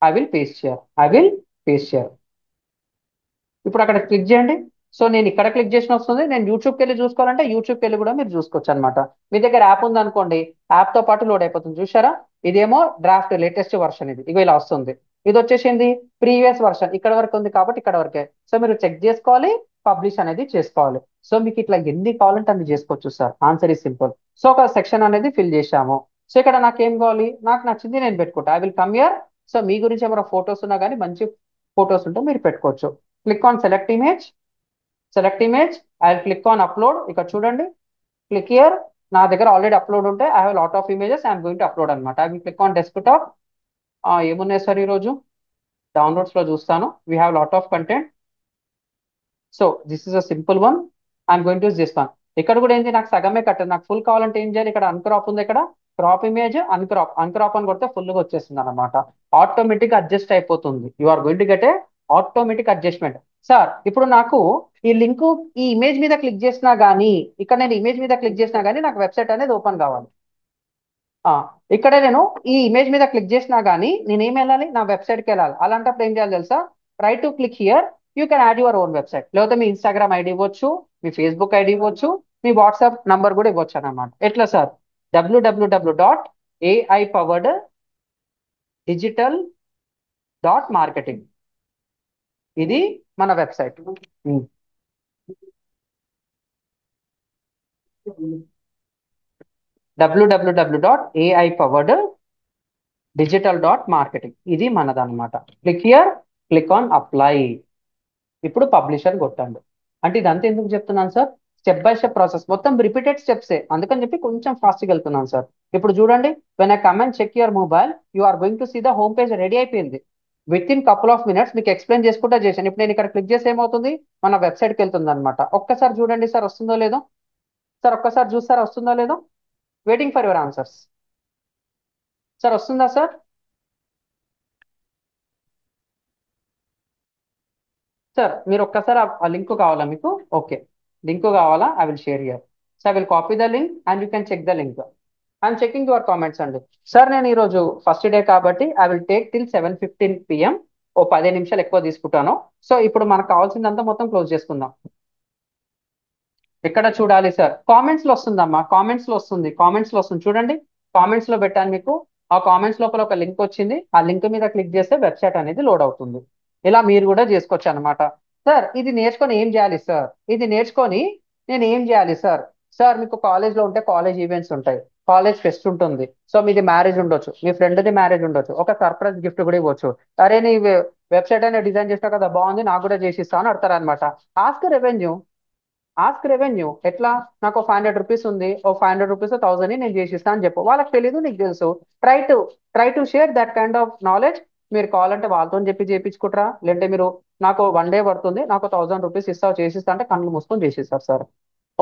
I will paste share. ఇప్పుడు అక్కడ click చేయండి. So నేను ఇక్కడ click చేసిన వస్తుంది. నేను యూట్యూబ్కి వెళ్ళి చూసుకోవాలంటే యూట్యూబ్కి వెళ్ళి కూడా మీరు చూసుకోవచ్చు అనమాట. మీ దగ్గర యాప్ ఉంది అనుకోండి, యాప్ తో పాటు లోడ్ అయిపోతుంది. చూసారా? ఇదేమో డ్రాఫ్ట్ లేటెస్ట్ వర్షన్, ఇది ఇగో ఇలా వస్తుంది. ఇది వచ్చేసింది ప్రీవియస్ వర్షన్, ఇక్కడ వరకు ఉంది కాబట్టి ఇక్కడ వరకే. సో మీరు చెక్ చేసుకోవాలి, పబ్లిష్ అనేది చేసుకోవాలి. సో మీకు ఇట్లా ఎన్ని కావాలంటే అన్ని చేసుకోవచ్చు sir. Answer is simple. So ఒక సెక్షన్ అనేది ఫిల్ చేశాము. సో ఇక్కడ నాకు ఏం కావాలి, నాకు నచ్చింది నేను పెట్టుకుంటా. I will come here. So మీ గురించి ఏమైనా ఫొటోస్ ఉన్నా కానీ మంచి ఫొటోస్ ఉంటే మీరు పెట్టుకోవచ్చు. Click on select image. Select image, I will click on upload. ఇక్కడ చూడండి, క్లిక్ హియర్. నా దగ్గర ఆల్రెడీ అప్లోడ్ ఉంటే I have lot of images, I'm going to upload అనమాట. I will click on desktop. ఏమున్నాయి సార్ ఈరోజు? డౌన్లోడ్స్ లో చూస్తాను. We have lot of content. So this is a simple one. I'm going to this one. ఇక్కడ కూడా ఏంటి, నాకు సగమే కట్టదు. నాకు ఫుల్ కావాలంటే ఏం చేయాలి? ఇక్కడ అన్క్రాప్ ఉంది, ఇక్కడ క్రాప్ ఇమేజ్, అన్క్రాప్. అన్క్రాప్ అని కొడితే ఫుల్ గా వచ్చేస్తుంది అనమాట. ఆటోమేటిక్ అడ్జస్ట్ అయిపోతుంది. You are going to get a automatic adjustment. Sir ఇప్పుడు నాకు ఈ లింక్, ఈ ఇమేజ్ మీద క్లిక్ చేసినా గానీ, ఇక్కడ నేను ఇమేజ్ మీద క్లిక్ చేసినా గానీ నాకు వెబ్సైట్ అనేది ఓపెన్ కావాలి. ఆ, ఇక్కడ నేను ఈ ఇమేజ్ మీద క్లిక్ చేసినా గానీ నేనేం వెళ్ళాలి? నా వెబ్సైట్కి వెళ్ళాలి. అలాంటప్పుడు ఏం చేయాలి తెలుసా? Try to click here, you can add your own website. లేకపోతే మీ ఇన్స్టాగ్రామ్ ఐడి ఇవ్వచ్చు, మీ ఫేస్బుక్ ఐడి ఇవ్వచ్చు, మీ వాట్సాప్ నంబర్ కూడా ఇవ్వచ్చు అనమాట. ఎట్లా సార్? www.aipowereddigital.marketing. ఇది మన వెబ్సైట్. www.aipowereddigital.marketing. ఇది మనదన్నమాట. Click here, click on apply. ఇప్పుడు పబ్లిష్ అని కొట్టండి. అంటే ఇదంతా ఎందుకు చెప్తున్నాను sir? Step by step process, మొత్తం రిపీటెడ్ స్టెప్సే, అందుకని చెప్పి కొంచెం ఫాస్ట్గా వెళ్తున్నాను సార్. ఇప్పుడు చూడండి, when I come and check your mobile, you are going to see the home page ready అయిపోయింది. With in couple of minutes మీకు ఎక్స్ప్లెయిన్ చేసుకుంటా చేశాను. ఇప్పుడు నేను ఇక్కడ క్లిక్ చేసి ఏమవుతుంది? మన వెబ్సైట్కి వెళ్తుంది అనమాట. ఒక్కసారి చూడండి సార్, వస్తుందో లేదో. సార్ ఒక్కసారి చూస్తారా వస్తుందో లేదో? Waiting for your answers. Sir వస్తుందా సార్? సార్ మీరు ఒక్కసారి ఆ లింక్ కావాలా మీకు? ఓకే, లింక్ కావాలా? I will share here. So I will copy the link and you can check the link. I'm checking your comments అండి. సార్ నేను ఈరోజు ఫస్ట్ డే కాబట్టి I will take till 7:15 PM. ఓ 10 నిమిషాలు ఎక్కువ తీసుకుంటాను. సో ఇప్పుడు మనకు కావాల్సిందంతా మొత్తం క్లోజ్ చేసుకుందాం. ఎక్కడ చూడాలి సార్? కామెంట్స్ లో వస్తుందమ్మా, కామెంట్స్ లో వస్తుంది, కామెంట్స్ లో వస్తుంది చూడండి. కామెంట్స్ లో పెట్టాను మీకు. ఆ కామెంట్స్ లోపల ఒక లింక్ వచ్చింది. ఆ లింక్ మీద క్లిక్ చేస్తే వెబ్సైట్ అనేది లోడ్ అవుతుంది. ఇలా మీరు కూడా చేసుకోవచ్చు అనమాట. సార్ ఇది నేర్చుకొని ఏం చేయాలి సార్? ఇది నేర్చుకొని నేను ఏం చేయాలి సార్? సార్ మీకు కాలేజ్ లో ఉంటే కాలేజ్ ఈవెంట్స్ ఉంటాయి, కాలేజ్ ఫెస్ట్ ఉంటుంది. సో మీది మ్యారేజ్ ఉండొచ్చు, మీ ఫ్రెండ్ది మ్యారేజ్ ఉండొచ్చు, ఒక సర్ప్రైజ్ గిఫ్ట్ కూడా ఇవ్వచ్చు. అరే నీ వెబ్సైట్ అనేది డిజైన్ చేసినా కదా, బాగుంది, నాకు కూడా చేసిస్తా అని అడతారు అనమాట. Ask revenue. ఆస్క్ రెవెన్యూ ఎట్లా? నాకు 500 రూపీస్ ఉంది, ఓ 500 రూపీస్ 1000 నేను చేసిస్తా అని చెప్పు. వాళ్ళకి తెలీదు, నీకు తెలుసు. Try to try to share that kind of knowledge. మీరు కావాలంటే వాళ్ళతో చెప్పి చేయించుకుంటారా, లేదంటే మీరు నాకు 1 డే పడుతుంది, నాకు 1000 రూపీస్ ఇస్తావు చేసిస్తా అంటే కళ్ళు మూసుకొని చేసిస్తారు సార్.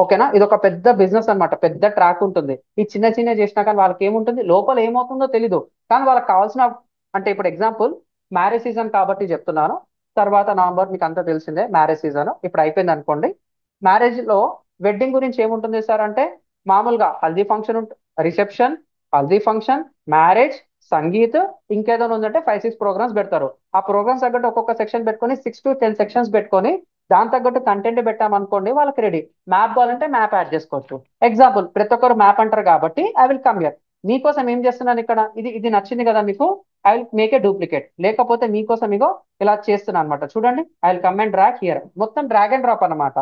ఓకేనా? ఇది ఒక పెద్ద బిజినెస్ అన్నమాట, పెద్ద ట్రాక్ ఉంటుంది. ఈ చిన్న చిన్న చేసినా కానీ వాళ్ళకి ఏముంటుంది, లోపల ఏమవుతుందో తెలీదు. కానీ వాళ్ళకి కావాల్సిన, అంటే ఇప్పుడు ఎగ్జాంపుల్ మ్యారేజ్ సీజన్ కాబట్టి చెప్తున్నాను. తర్వాత నవంబర్ మీకు అంతా తెలిసిందే మ్యారేజ్ సీజన్. ఇప్పుడు అయిపోయింది అనుకోండి. మ్యారేజ్ లో వెడ్డింగ్ గురించి ఏముంటుంది సార్ అంటే, మామూలుగా haldi function, reception, haldi function, marriage, sangeet, ఇంకేదైనా ఉందంటే 5-6 ప్రోగ్రామ్స్ పెడతారు. ఆ ప్రోగ్రామ్స్ తగ్గట్టు ఒక్కొక్క సెక్షన్ పెట్టుకొని 6 to 10 సెక్షన్స్ పెట్టుకొని దాని తగ్గట్టు కంటెంట్ పెట్టామనుకోండి, వాళ్ళకి రెడీ. మ్యాప్ కావాలంటే మ్యాప్ యాడ్ చేసుకోవచ్చు. ఎగ్జాంపుల్, ప్రతి ఒక్కరు మ్యాప్ అంటారు కాబట్టి ఐ విల్ కమ్ హియర్. మీకోసం ఏం చేస్తున్నాను ఇక్కడ, ఇది ఇది నచ్చింది కదా మీకు, I will make A duplicate. లేకపోతే మీకోసం ఇగో ఇలా చేస్తున్నాను అనమాట. చూడండి, I will come and drag here. మొత్తం డ్రాగ్ అండ్ డ్రాప్ అనమాట.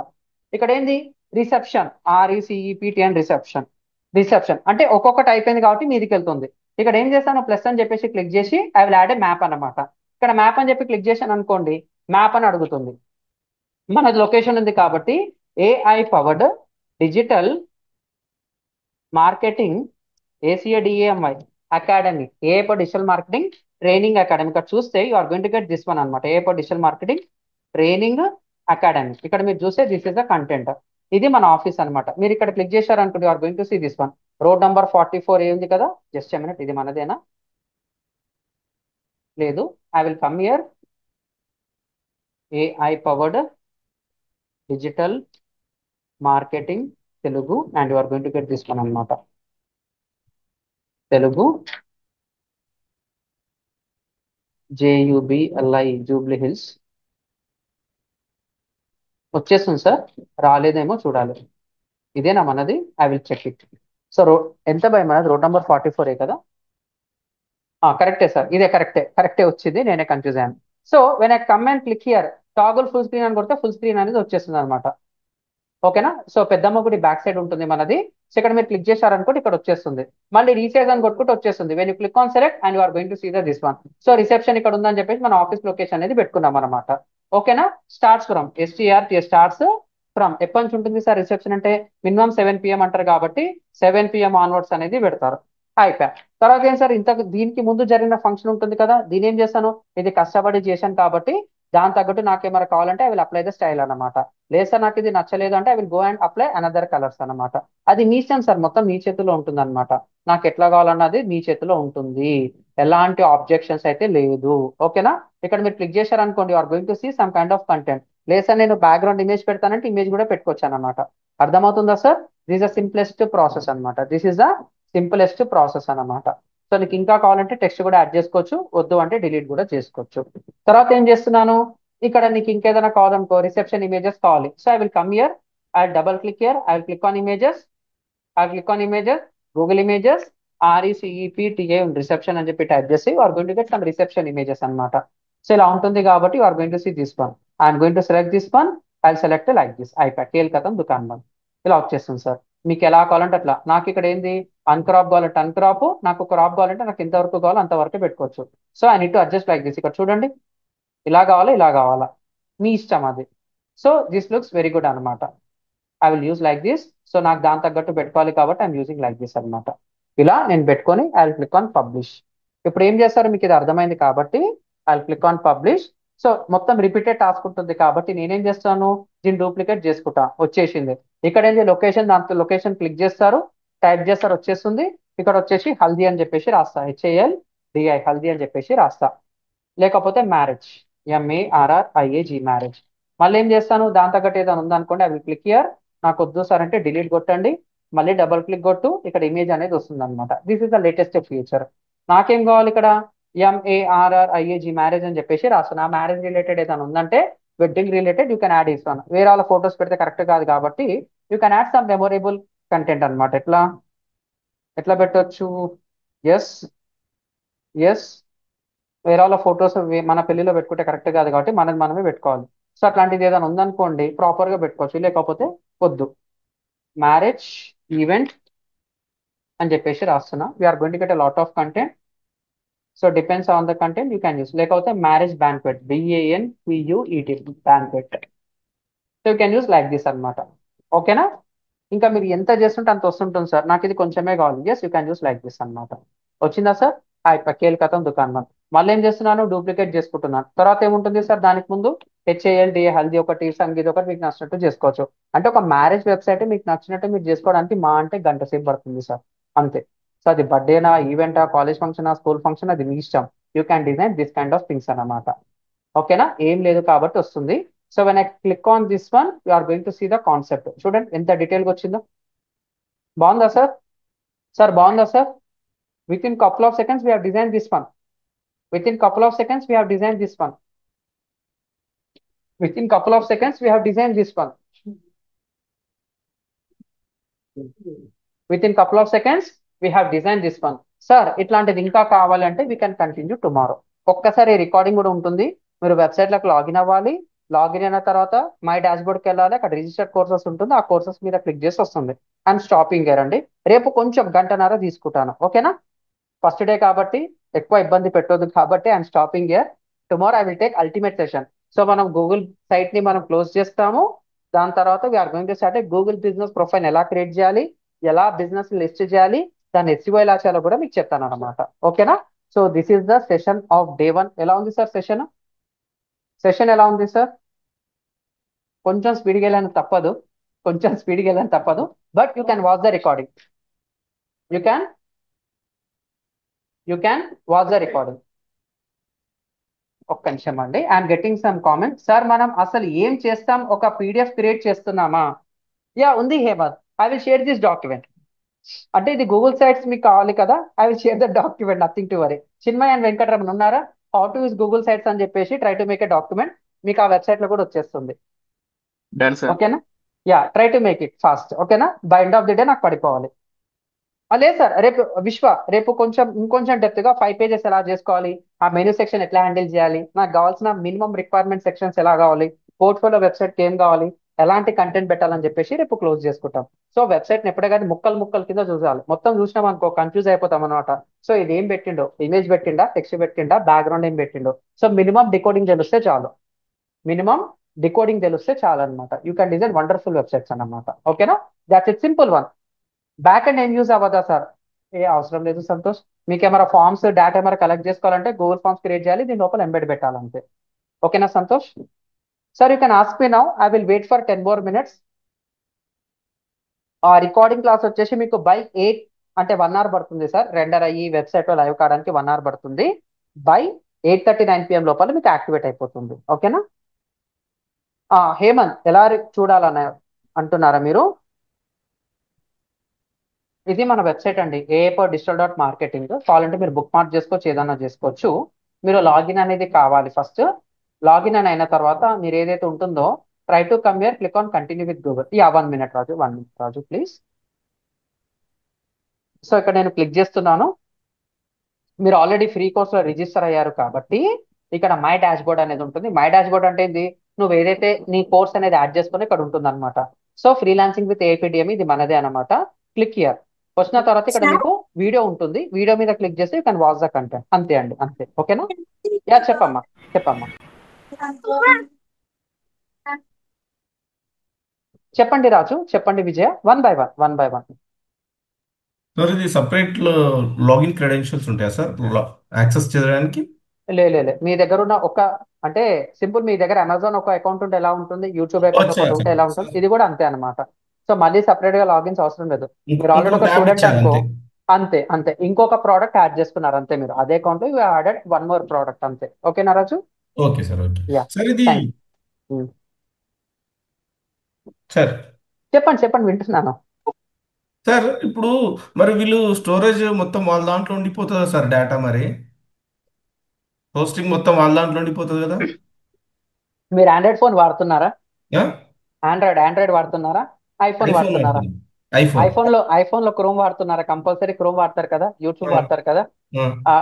ఇక్కడ ఏంది? Reception, RECEPT and reception. Reception అంటే ఒక్కొక్కటి అయిపోయింది కాబట్టి మీదికి వెళ్తుంది. ఇక్కడ ఏం చేస్తాను? ప్లస్ అని చెప్పేసి క్లిక్ చేసి I will add A map అనమాట. ఇక్కడ మ్యాప్ అని చెప్పి క్లిక్ చేశాను అనుకోండి, మ్యాప్ అని అడుగుతుంది. మన లొకేషన్ ఉంది కాబట్టి AI powered digital marketing, ACADAMI academy, AI for digital marketing training academy. ఇక్కడ చూస్తే you are going to get this one అనమాట, AI for digital marketing training academy. ఇక్కడ మీరు చూస్తే దిస్ ఇస్ ద కంటెంట్. ఇది మన ఆఫీస్ అనమాట. మీరు ఇక్కడ క్లిక్ చేశారనుకోండి, you are going to see this one. Road number 44 ఏ ఉంది కదా, జస్ట్ మినిట్, ఇది మనదేనా? లేదు. I will come here, AI powered digital marketing Telugu, and you are going to get this one అనమాట, తెలుగు, JUBLI, జూబ్లీ హిల్స్. వచ్చేస్తుంది సార్, రాలేదేమో చూడాలి. ఇదేనా మనది? I will check it. So ఎంత భయం మనది? రోడ్ నంబర్ 44 కదా? కరెక్టే సార్, ఇదే కరెక్టే, కరెక్టే వచ్చింది, నేనే కన్ఫ్యూజ్ అయ్యాను. So when I come and click here, toggle full screen అని కొడితే ఫుల్ స్క్రీన్ అనేది వచ్చేస్తుంది అనమాట. ఓకేనా? సో పెద్దమ్మ గుడి బ్యాక్ సైడ్ ఉంటుంది మనది. సో ఇక్కడ మీరు క్లిక్ చేశారనుకోండి, ఇక్కడ వచ్చేస్తుంది. మళ్ళీ రీసైజ్ అని కొట్టుకుంటే వచ్చేస్తుంది. When you click on select and you are going to see this one. So reception ఇక్కడ ఉందని చెప్పేసి మన ఆఫీస్ లొకేషన్ అనేది పెట్టుకున్నాం అనమాట. ఓకేనా? Starts from STRT starts from ఎప్పటి నుంచి ఉంటుంది సార్ రిసెప్షన్ అంటే మినిమం 7 PM అంటారు కాబట్టి 7 PM ఆన్వర్డ్స్ అనేది పెడతారు. అయిపోయా. తర్వాత ఏం సార్ ఇంత దీనికి ముందు జరిగిన ఫంక్షన్ ఉంటుంది కదా, దీని ఏం చేస్తాను, ఇది కష్టపడి చేశాను కాబట్టి దాని తగ్గట్టు నాకేమైనా కావాలంటే I will apply the style అనమాట. లేదు సార్ నాకు ఇది నచ్చలేదు అంటే I will go and apply another colours అనమాట. అది మీ ఇష్టం సార్, మొత్తం మీ చేతిలో ఉంటుంది అనమాట. నాకు ఎట్లా కావాలన్నది మీ చేతిలో ఉంటుంది, ఎలాంటి ఆబ్జెక్షన్స్ అయితే లేదు. ఓకేనా. ఇక్కడ మీరు క్లిక్ చేశారు అనుకోండి, are going to see some kind of content. లేదు సార్ నేను బ్యాక్గ్రౌండ్ ఇమేజ్ పెడతానంటే ఇమేజ్ కూడా పెట్టుకోవచ్చు అనమాట. అర్థమవుతుందా sir. This the simplest process అనమాట. This is the simplest process అన్నమాట. సో నీకు ఇంకా కావాలంటే టెక్స్ట్ కూడా యాడ్ చేసుకోవచ్చు, వద్దు అంటే డిలీట్ కూడా చేసుకోవచ్చు. తర్వాత ఏం చేస్తున్నాను, ఇక్కడ నీకు ఇంకేదైనా కావాలనుకో, రిసెప్షన్ ఇమేజెస్ కావాలి. So I will come here, I double click here, I will click on images, I click on images, Google images, RECEPTA reception అని చెప్పి టైప్ చేసి are going to get some reception images అనమాట. So ఇలా ఉంటుంది కాబట్టి are going to see this one, I'm going to select this one, I select like this, అయిపోయి కేల్ కథం దుకాన్ బంద్. ఇలా వచ్చేస్తుంది సార్. మీకు ఎలా కావాలంటే అట్లా. నాకు ఇక్కడ ఏంది అన్క్రాప్ కావాలంటే అన్క్రాప్, నాకు క్రాప్ కావాలంటే నాకు ఎంతవరకు కావాలో అంతవరకు పెట్టుకోవచ్చు. So I need to adjust like this. ఇక్కడ చూడండి, ఇలా కావాలా ఇలా కావాలా మీ ఇష్టం అది. So this looks very good అనమాట. I will use like this. So నాకు దాని తగ్గట్టు పెట్టుకోవాలి కాబట్టి ఐఎమ్ యూజింగ్ లైక్ దిస్ అనమాట. ఇలా నేను పెట్టుకొని I will click on publish. ఇప్పుడు ఏం చేస్తారు మీకు ఇది అర్థమైంది కాబట్టి I will click on publish. So మొత్తం రిపీటెడ్ టాస్క్ ఉంటుంది కాబట్టి నేనేం చేస్తాను, దీన్ని డూప్లికేట్ చేసుకుంటా, వచ్చేసింది. ఇక్కడ ఏంటి లొకేషన్, దాంతో లొకేషన్ క్లిక్ చేస్తారు, టైప్ చేస్తారు, వచ్చేస్తుంది. ఇక్కడ వచ్చేసి హల్దీ అని చెప్పేసి రాస్తా, HALDI హల్దీ అని చెప్పేసి రాస్తా. లేకపోతే మ్యారేజ్, MARRIAG మ్యారేజ్. మళ్ళీ ఏం చేస్తాను, దాని తగ్గట్టు ఏదైనా ఉందనుకోండి, అవి క్లిక్ హియర్. నాకు వద్దు సార్ అంటే డిలీట్ కొట్టండి, మళ్ళీ డబుల్ క్లిక్ కొట్టు, ఇక్కడ ఇమేజ్ అనేది వస్తుంది అనమాట. This is the latest feature. నాకేం కావాలి ఇక్కడ, MARRIAG మ్యారేజ్ అని చెప్పేసి రాస్తాను. ఆ మ్యారేజ్ రిలేటెడ్ ఏదైనా ఉందంటే wedding related you can add ఇస్తాను. వేరే వాళ్ళ ఫొటోస్ పెడితే కరెక్ట్ కాదు కాబట్టి you can add some memorable content అనమాట. ఎట్లా ఎట్లా పెట్టొచ్చు, ఎస్ ఎస్, వేరే వాళ్ళ ఫొటోస్ మన పెళ్లిలో పెట్టుకుంటే కరెక్ట్ కాదు కాబట్టి మనది మనమే పెట్టుకోవాలి. సో అట్లాంటిది ఏదైనా ఉందనుకోండి ప్రాపర్ గా పెట్టుకోవచ్చు, లేకపోతే వద్దు. మ్యారేజ్ ఈవెంట్ అని చెప్పేసి రాస్తున్నా. We're going to get a lot of content. So depends on the content you can use. లేకపోతే marriage banquet, BANQUET banquet. So you can use like this అనమాట. ఓకేనా. ఇంకా మీరు ఎంత చేస్తుంటే అంత వస్తుంటుంది సార్. నాకు ఇది కొంచెమే కావాలి, yes you can use like this అనమాట. వచ్చిందా సార్. కేల్ కథం దుకాన్ బంద్. మళ్ళీ ఏం చేస్తున్నాను, డూప్లికేట్ చేసుకుంటున్నాను. తర్వాత ఏముంటుంది సార్, దానికి ముందు HALDA హల్దీ ఒకటి, సంగీత్ ఒకటి, మీకు నచ్చినట్టు చేసుకోవచ్చు. అంటే ఒక మ్యారేజ్ వెబ్సైట్ మీకు నచ్చినట్టు మీరు చేసుకోవడానికి మా అంటే గంట సేపు పడుతుంది సార్, అంతే. సో అది బర్త్డేనా, ఈవెంటా, కాలేజ్ ఫంక్షనా, స్కూల్ ఫంక్షన్, అది మీ ఇష్టం. You can design this kind of things అన్నమాట. ఓకేనా. ఏం లేదు కాబట్టి వస్తుంది. So when I click on this one you are going to see the concept. చూడండి ఎంత డీటెయిల్గా వచ్చిందో. బాగుందా సార్. సార్ బాగుందా sir. With in couple of seconds we have design this one. With in couple of seconds we have design this one. With in couple of seconds we have design this one. With in couple of seconds we have design this one. Sir ఇట్లాంటిది ఇంకా కావాలంటే we can continue tomorrow. ఒక్కసారి recording కూడా ఉంటుంది. మీరు వెబ్సైట్లోకి login అవ్వాలి. Login అయిన తర్వాత మై డాష్బోర్డ్కి వెళ్ళాలి, అక్కడ రిజిస్టర్డ్ కోర్సెస్ ఉంటుంది, ఆ కోర్సెస్ మీద క్లిక్ చేసి వస్తుంది. అండ్ స్టాపింగ్ ఇయర్ అండి. రేపు కొంచెం గంటన్నర తీసుకుంటాను. ఓకేనా. ఫస్ట్ డే కాబట్టి ఎక్కువ ఇబ్బంది పెట్టొద్దు కాబట్టి I'm stopping here. Tomorrow I will take ultimate session. So మనం గూగుల్ సైట్ ని మనం క్లోజ్ చేస్తాము. దాని తర్వాత we're going to start Google business profile ఎలా క్రియేట్ చేయాలి, ఎలా బిజినెస్ లిస్ట్ చేయాలి, దాన్ని SEO ఎలా చేయాలో కూడా మీకు చెప్తాను అనమాట. ఓకేనా. So this is the session of day 1. ఎలా ఉంది సార్ సెషన్. సెషన్ ఎలా ఉంది సార్. కొంచెం స్పీడ్గా వెళ్ళని తప్పదు, కొంచెం స్పీడ్గా వెళ్ళని తప్పదు. But you can watch the recording. You can watch the recording. ఒక్క నిమిషం అండి, I'm getting some comment. Sir మనం అసలు ఏం చేస్తాం, ఒక PDF క్రియేట్ చేస్తున్నామా. యా ఉంది Hemanth. I will share this document. అంటే ఇది గూగుల్ సైట్స్ మీకు కావాలి కదా, I will share the document, nothing to worry. Chinmay and Venkataramana ఉన్నారా. How to use Google sites అని చెప్పేసి try to make a document. మీకు ఆ వెబ్సైట్ లో కూడా వచ్చేస్తుంది. Done sir. ఓకేనా. Yeah try to make it fast. ఓకేనా. By end of the day నాకు పడిపోవాలి. లేదు సార్, రేపు విశ్వ, రేపు కొంచెం ఇంకొంచెం డెప్త్ గా 5 పేజెస్ ఎలా చేసుకోవాలి, ఆ మెనూ సెక్షన్ ఎట్లా హ్యాండిల్ చేయాలి, నాకు కావాల్సిన మినిమం రిక్వైర్మెంట్ సెక్షన్స్ ఎలా కావాలి, పోర్ట్ఫోలియో వెబ్సైట్ ఏం కావాలి, ఎలాంటి కంటెంట్ పెట్టాలని చెప్పేసి రేపు క్లోజ్ చేసుకుంటాం. సో వెబ్సైట్ ని ఎప్పుడే కానీ ముక్కలు ముక్కలు కింద చూసాలి. మొత్తం చూసినాం అనుకో కన్ఫ్యూజ్ అయిపోతాం అనమాట. సో ఇది ఏం పెట్టిండో, ఇమేజ్ పెట్టిండా, టెక్స్ట్ పెట్టిండా, బ్యాక్గ్రౌండ్ ఏం పెట్టిండో. సో మినిమం డికోడింగ్ తెలిస్తే చాలు. మినిమం డికోడింగ్ తెలిస్తే చాలన్నమాట. You can design wonderful websites అన్నమాట. ఓకేనా? That's it, simple one. Backend ఏం యూజ్ అవ్వదా సార్? ఏ అవసరం లేదు సంతోష్. మీకు ఏమైనా ఫార్మ్స్ డేటా ఏమైనా కలెక్ట్ చేసుకోవాలంటే గూగుల్ ఫార్మ్స్ క్రియేట్ చేయాలి, దీని లోపల ఎంబెడ్ పెట్టాలంతే. ఓకేనా Santosh? Sir you can ask me now, I will wait for 10 more minutes. ఆ రికార్డింగ్ క్లాస్ వచ్చేసి మీకు బై 8 అంటే 1 hour పడుతుంది సార్. రెండర్ అయ్యి వెబ్సైట్ లో లైవ్ కావడానికి 1 hour పడుతుంది. బై 8:39 PM లోపల మీకు యాక్టివేట్ అయిపోతుంది. ఓకేనా? హేమంత్, ఎలా చూడాలని అంటున్నారా మీరు? ఇది మన వెబ్సైట్ అండి, aapodigital.marketing. కావాలంటే మీరు బుక్ మార్క్ చేసుకోవచ్చు, ఏదైనా చేసుకోవచ్చు. మీరు లాగిన్ అనేది కావాలి ఫస్ట్. లాగిన్ అని అయిన తర్వాత మీరు ఏదైతే ఉంటుందో, try to come here, click on continue with Google. 1 minute Raju, 1 minute Raju please. So ఇక్కడ నేను క్లిక్ చేస్తున్నాను. మీరు ఆల్రెడీ ఫ్రీ కోర్స్ లో రిజిస్టర్ అయ్యారు కాబట్టి ఇక్కడ మై డాష్ బోర్డ్ అనేది ఉంటుంది. మై డాష్ బోర్డ్ అంటే ఏంది? నువ్వు ఏదైతే నీ కోర్స్ అనేది యాడ్ చేసుకుని ఇక్కడ ఉంటుంది అనమాట. సో ఫ్రీలాన్సింగ్ విత్ ఏపీడిఎం ఇది మనదే అనమాట. Click here. వచ్చిన తర్వాత ఇక్కడ మీకు వీడియో ఉంటుంది, వీడియో మీద క్లిక్ చేస్తే you can watch the content. అంతే అండి, అంతే. ఓకేనా? యా చెప్పమ్మా, చెప్పమ్మా. చెప్పండి రాజు, చెప్పండి విజయ. 1 by 1, 1 by 1. సార్ ఇది సపరేట్ లాగిన్ క్రెడెన్షియల్స్ ఉంటాయా సార్ యాక్సెస్ చేయడానికి? లే, మీ దగ్గర ఉన్న ఒక, అంటే సింపుల్, మీ దగ్గర అమెజాన్ ఒక అకౌంట్ ఉంటే ఎలా ఉంటుంది, యూట్యూబ్ అకౌంట్ వచ్చా ఒకటి ఉంటే ఎలా ఉంటుంది, ఇది కూడా అంతే అనమాట. సో మళ్ళీ సపరేట్ గా లాగిన్స్ అవసరం లేదు. మీరు ఆల్రెడీ ఇంకో ఒక ట్యాబ్ స్టూడెంట్ ఇచ్చారు అనుకో, అంతే. అంతే అంతే, ఇంకొక ప్రోడక్ట్ యాడ్ చేసుకున్నారు అంతే. మీరు అదే account you added 1 more product అంతే. ఓకేనా Raju? Okay sir, okay. Yeah, sir ఇది థ్యాంక్. సార్ చెప్పండి చెప్పండి, వింటున్నాను. సార్ ఇప్పుడు మరి వీళ్ళు స్టోరేజ్ మొత్తం వాళ్ళ దాంట్లో ఉండిపోతుందా సార్ డేటా? మరి హోస్టింగ్ మొత్తం వాళ్ళ దాంట్లో ఉండిపోతుంది కదా? మీరు ఆండ్రాయిడ్ ఫోన్ వాడుతున్నారా? ఆ? ఆండ్రాయిడ్ వాడుతున్నారా? ఐఫోన్ ఐఫోన్ వాడుతున్నారా? వాడుతున్నాం. ఐఫోన్. ఐఫోన్ లో క్రోమ్ వాడుతున్నారా? కంపల్సరీ క్రోమ్ వాడతారు కదా, యూట్యూబ్ ఆ, వాడతారు కదా. ఆ. ఆ,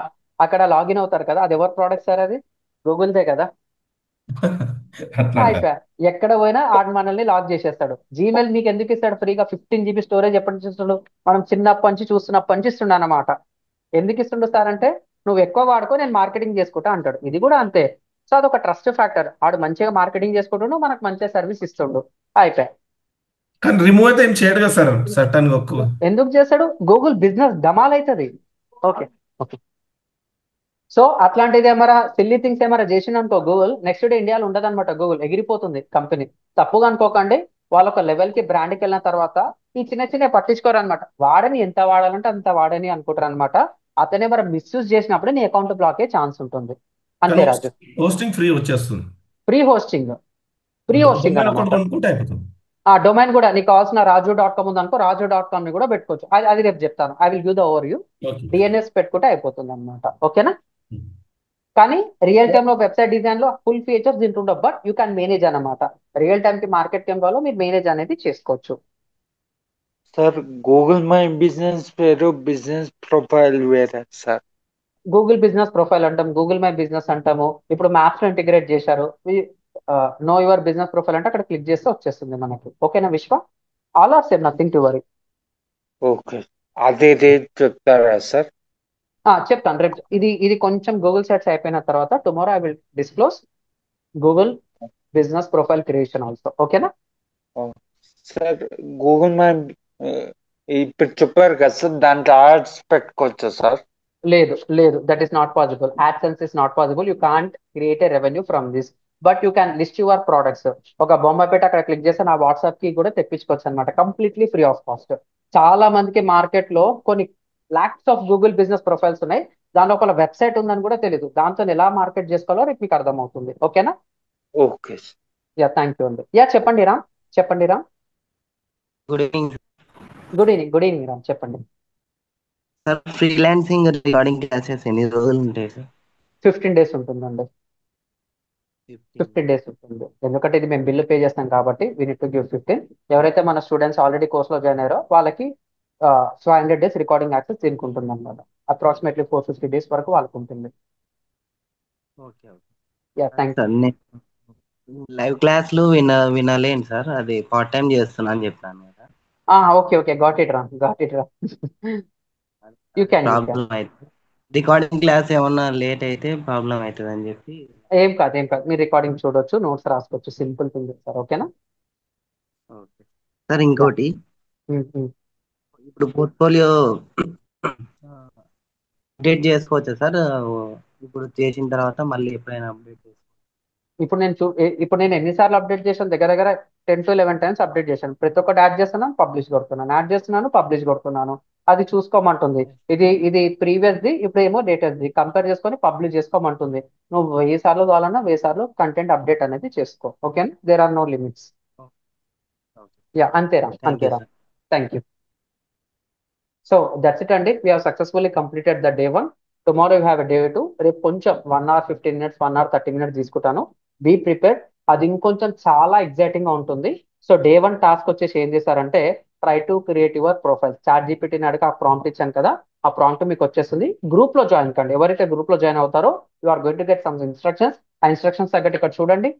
అక్కడ లాగిన్ అవుతారు కదా, అది ఎవరి ప్రోడక్ట్ సార్? అది గూగుల్దే కదా. అట్లా అంటారు. అయిపోయా, ఎక్కడ పోయినా ఆడు మనల్ని లాక్ చేసేస్తాడు. జీమెయిల్ మీకు ఎందుకు ఇస్తాడు ఫ్రీగా? 15 GB స్టోరేజ్ ఎప్పటి నుంచి ఇస్తుండు? మనం చిన్నప్పటి నుంచి చూస్తున్నప్పటి నుంచి ఇస్తుండ అనమాట. ఎందుకు ఇస్తుండు సార్ అంటే, నువ్వు ఎక్కువ వాడుకో, నేను మార్కెటింగ్ చేసుకుంటా అంటాడు. ఇది కూడా అంతే. సో అదొక ట్రస్ట్ ఫ్యాక్టర్. ఆడు మంచిగా మార్కెటింగ్ చేసుకుంటుండు, మనకు మంచిగా సర్వీస్ ఇస్తుండు. అయిపోయా. కానీ రిమూవ్ అయితే ఏం చేయడు కదా సార్ సర్టన్ గా ఒక్క. ఎందుకు చేస్తాడు? గూగుల్ బిజినెస్ డమాల్ అవుతుంది. Okay, okay. సో అట్లాంటిది ఏమరా సిల్లీ థింగ్స్ ఏమరా చేసిందనుకో గూగుల్, నెక్స్ట్ డే ఇండియాలో ఉండదన్నమాట. గూగుల్ ఎగిరిపోతుంది కంపెనీ. తప్పుగా అనుకోకండి. వాళ్ళ ఒక లెవెల్ కి బ్రాండ్కి వెళ్ళిన తర్వాత ఈ చిన్న చిన్న పట్టించుకోరు అనమాట. వాడని ఎంత వాడాలంటే అంత వాడని అనుకుంటారు అనమాట. అతనే మరి మిస్యూజ్ చేసినప్పుడు నీ అకౌంట్ బ్లాక్ అయ్యే ఛాన్స్ ఉంటుంది. కానీ అంతే రాజు. హోస్టింగ్ ఫ్రీ వచ్చేస్తుంది. Free hosting, free hosting domain అనమాట. ఒకటి కొనుక్కుంటే అయిపోతుంది. ఆ డొమైన్ కూడా నీకు కావాల్సిన రాజు.com ఉందనుకో, రాజు.com ని కూడా పెట్టుకోవచ్చు. అది అది రేపు చెప్తాను. I will give the over you. Okay. DNS పెట్టుకుంటే అయిపోతుంది అనమాట. ఓకేనా? కానీ రియల్ టైమ్ లో వెబ్సైట్ డిజైన్ లో ఫుల్ ఫీచర్స్ దీంట్లో ఉండవు, బట్ యూ క్యాన్ మేనేజ్ అన్నమాట. రియల్ టైమ్ కి మార్కెట్ టైం లో మీరు మేనేజ్ అనేది చేసుకోవచ్చు. సార్ గూగుల్ మై బిజినెస్ పేరు బిజినెస్ ప్రొఫైల్ వేరే సార్. గూగుల్ బిజినెస్ ప్రొఫైల్ అంటాం, గూగుల్ మై బిజినెస్ అంటాము. ఇప్పుడు మ్యాప్స్ లో ఇంటిగ్రేట్ చేశారు. నో యువర్ బిజినెస్ ప్రొఫైల్ అంటే అక్కడ క్లిక్ చేస్తే వచ్చేస్తుంది మనకి. ఓకేనా Vishwa? All are same, nothing to worry. Okay, అదే రేట్ చెప్తారా సార్? చెప్తాను రేపు. ఇది ఇది కొంచెం గూగుల్ సెర్చ్ అయిపోయిన తర్వాత tomorrow I will disclose Google business profile creation also. ఓకేనా? సార్ గూగుల్ మై ఇప్పుడు చెప్పారు కదా సార్, దాంట్లో యాడ్స్ పెట్టుకోవచ్చా సార్? లేదు లేదు, that is not possible. AdSense is not possible. You can't create a revenue from this. But you can list your products. ఒక బొమ్మ పెట్టి అక్కడ క్లిక్ చేస్తే నా వాట్సాప్ కి కూడా తెప్పించుకోవచ్చు అనమాట, కంప్లీట్లీ ఫ్రీ ఆఫ్ కాస్ట్. చాలా మందికి మార్కెట్ లో కొన్ని lakhs of Google business profiles ఉన్నాయి. దానిలో ఒక వెబ్సైట్ ఉందని కూడా తెలియదు. దాంతో ఎలా మార్కెట్ చేసుకోవాలో రేపు మీకు అర్థమవుతుంది. ఓకేనా? ఓకే. యా, థ్యాంక్ యూ అండి. యా చెప్పండి రామ్, చెప్పండి Ram. Good evening good evening Ram, చెప్పండి. సార్. ఫ్రీలాన్సింగ్ రికార్డింగ్ క్లాసెస్ ఎన్ని రోజులు ఉంటాయి సార్? 15 days ఉంటుందండి. 15 days ఉంటుంది. ఎందుకంటే ఇది మేము బిల్లు పే చేస్తాం కాబట్టి వీ నీడ్ టు గివ్ 15. ఎవరైతే మన స్టూడెంట్స్ ఆల్రెడీ కోర్స్ లో జాయిన్ అయ్యారో వాళ్ళకి 500 days రికార్డింగ్ యాక్సెస్ దీనికి ఉంటుంది అనమాట. అప్రాక్సిమేట్లీ 450 days వరకు వాళ్ళకు ఉంటుంది. Okay, okay. Yeah, thank you. Sir నేను లైవ్ క్లాస్లు వినలేను సార్, అది పార్ట్ టైం చేస్తున్నా అని చెప్పాను కదా. ఓకే ఓకే, గాట్ ఇట్ రా, గాట్ ఇట్ రా. You can. ప్రాబ్లం అయితే రికార్డింగ్ క్లాస్ ఏమన్నా లేట్ అయితే ప్రాబ్లం అవుతుంది అని చెప్పి. ఏం కాదు మీరు రికార్డింగ్ చూడొచ్చు, నోట్స్ రాసుకోవచ్చు, సింపుల్ థింగ్ సార్. ఓకేనా? Okay sir. యా. ఇంకోటి, ఇప్పుడు పోర్ట్ఫోలియో అప్డేట్ చేసుకోవచ్చా సార్? ఇప్పుడు చేసిన తర్వాత మళ్ళీ ఎప్పుడైనా అప్డేట్ చేసుకోవచ్చు? ఇప్పుడు నేను ఎన్నిసార్లు అప్డేట్ చేశాను? దగ్గర దగ్గర 10 to 11 times అప్డేట్ చేశాను. ప్రతి ఒక్కటి యాడ్ చేస్తున్నాను, పబ్లిష్ కొడుతున్నాను, యాడ్ చేస్తున్నాను, పబ్లిష్ కొడుతున్నాను. అది చూసుకోమంటుంది. ఇది ప్రీవియస్ది, ఇప్పుడు ఏమో లేటెస్ట్ది కంపేర్ చేసుకొని పబ్లిష్ చేసుకోమంటుంది. నువ్వు 1000 సార్లు కావాలన్నా 1000 సార్లు కంటెంట్ అప్డేట్ అనేది చేసుకో. ఓకేనా? There are no limits. Yeah, అంతేరా థ్యాంక్ యూ అంతేరా. Sir. Thank you. So that's it అండి. We have successfully completed the day 1. Tomorrow you have day 2. రేపు కొంచెం 1 hour 15 minutes 1 hour 30 minutes తీసుకుంటాను. Be prepared. అది ఇంకొంచెం చాలా ఎగ్జైటింగ్ గా ఉంటుంది. సో డే 1 టాస్క్ వచ్చేసి ఏం చేశారంటే, try to create your profile. Chat జీపీటీని అడిగి ఆ ప్రాంప్ట్ ఇచ్చాను కదా, ఆ ప్రాంప్ట్ మీకు వచ్చేస్తుంది. గ్రూప్ లో జాయిన్ కండి. ఎవరైతే గ్రూప్ లో జాయిన్ అవుతారో you are going to get some instructions. ఆ ఇన్స్ట్రక్షన్స్ తగ్గట్టు ఇక్కడ చూడండి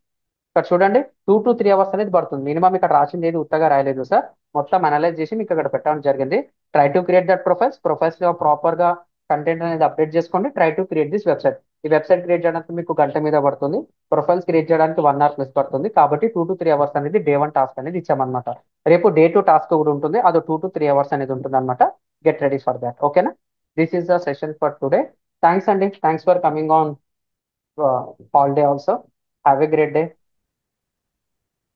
2 to 3 hours అనేది పడుతుంది మినిమం. ఇక్కడ రాసింది ఏది ఉత్తగా రాయలేదు సార్. మొత్తం అనలైజ్ చేసి మీకు ఇక్కడ పెట్టడం జరిగింది. Try to create that profiles proper గా కంటెంట్ అనేది అప్డేట్ చేసుకోండి. Try to create this website. ఈ వెబ్సైట్ క్రియేట్ చేయడానికి మీకు గంట మీద పడుతుంది. ప్రొఫైల్స్ క్రియేట్ చేయడానికి 1 hour+ పడుతుంది. కాబట్టి 2 to 3 hours అనేది డే 1 టాస్క్ అనేది ఇచ్చామన్నమాట. రేపు డే 2 టాస్క్ కూడా ఉంటుంది. అది 2 to 3 hours అనేది ఉంటుంది అనమాట. Get ready for that. ఓకేనా? This is the session for today. Thanks అండి. Thanks for coming on holiday also. Have a great day.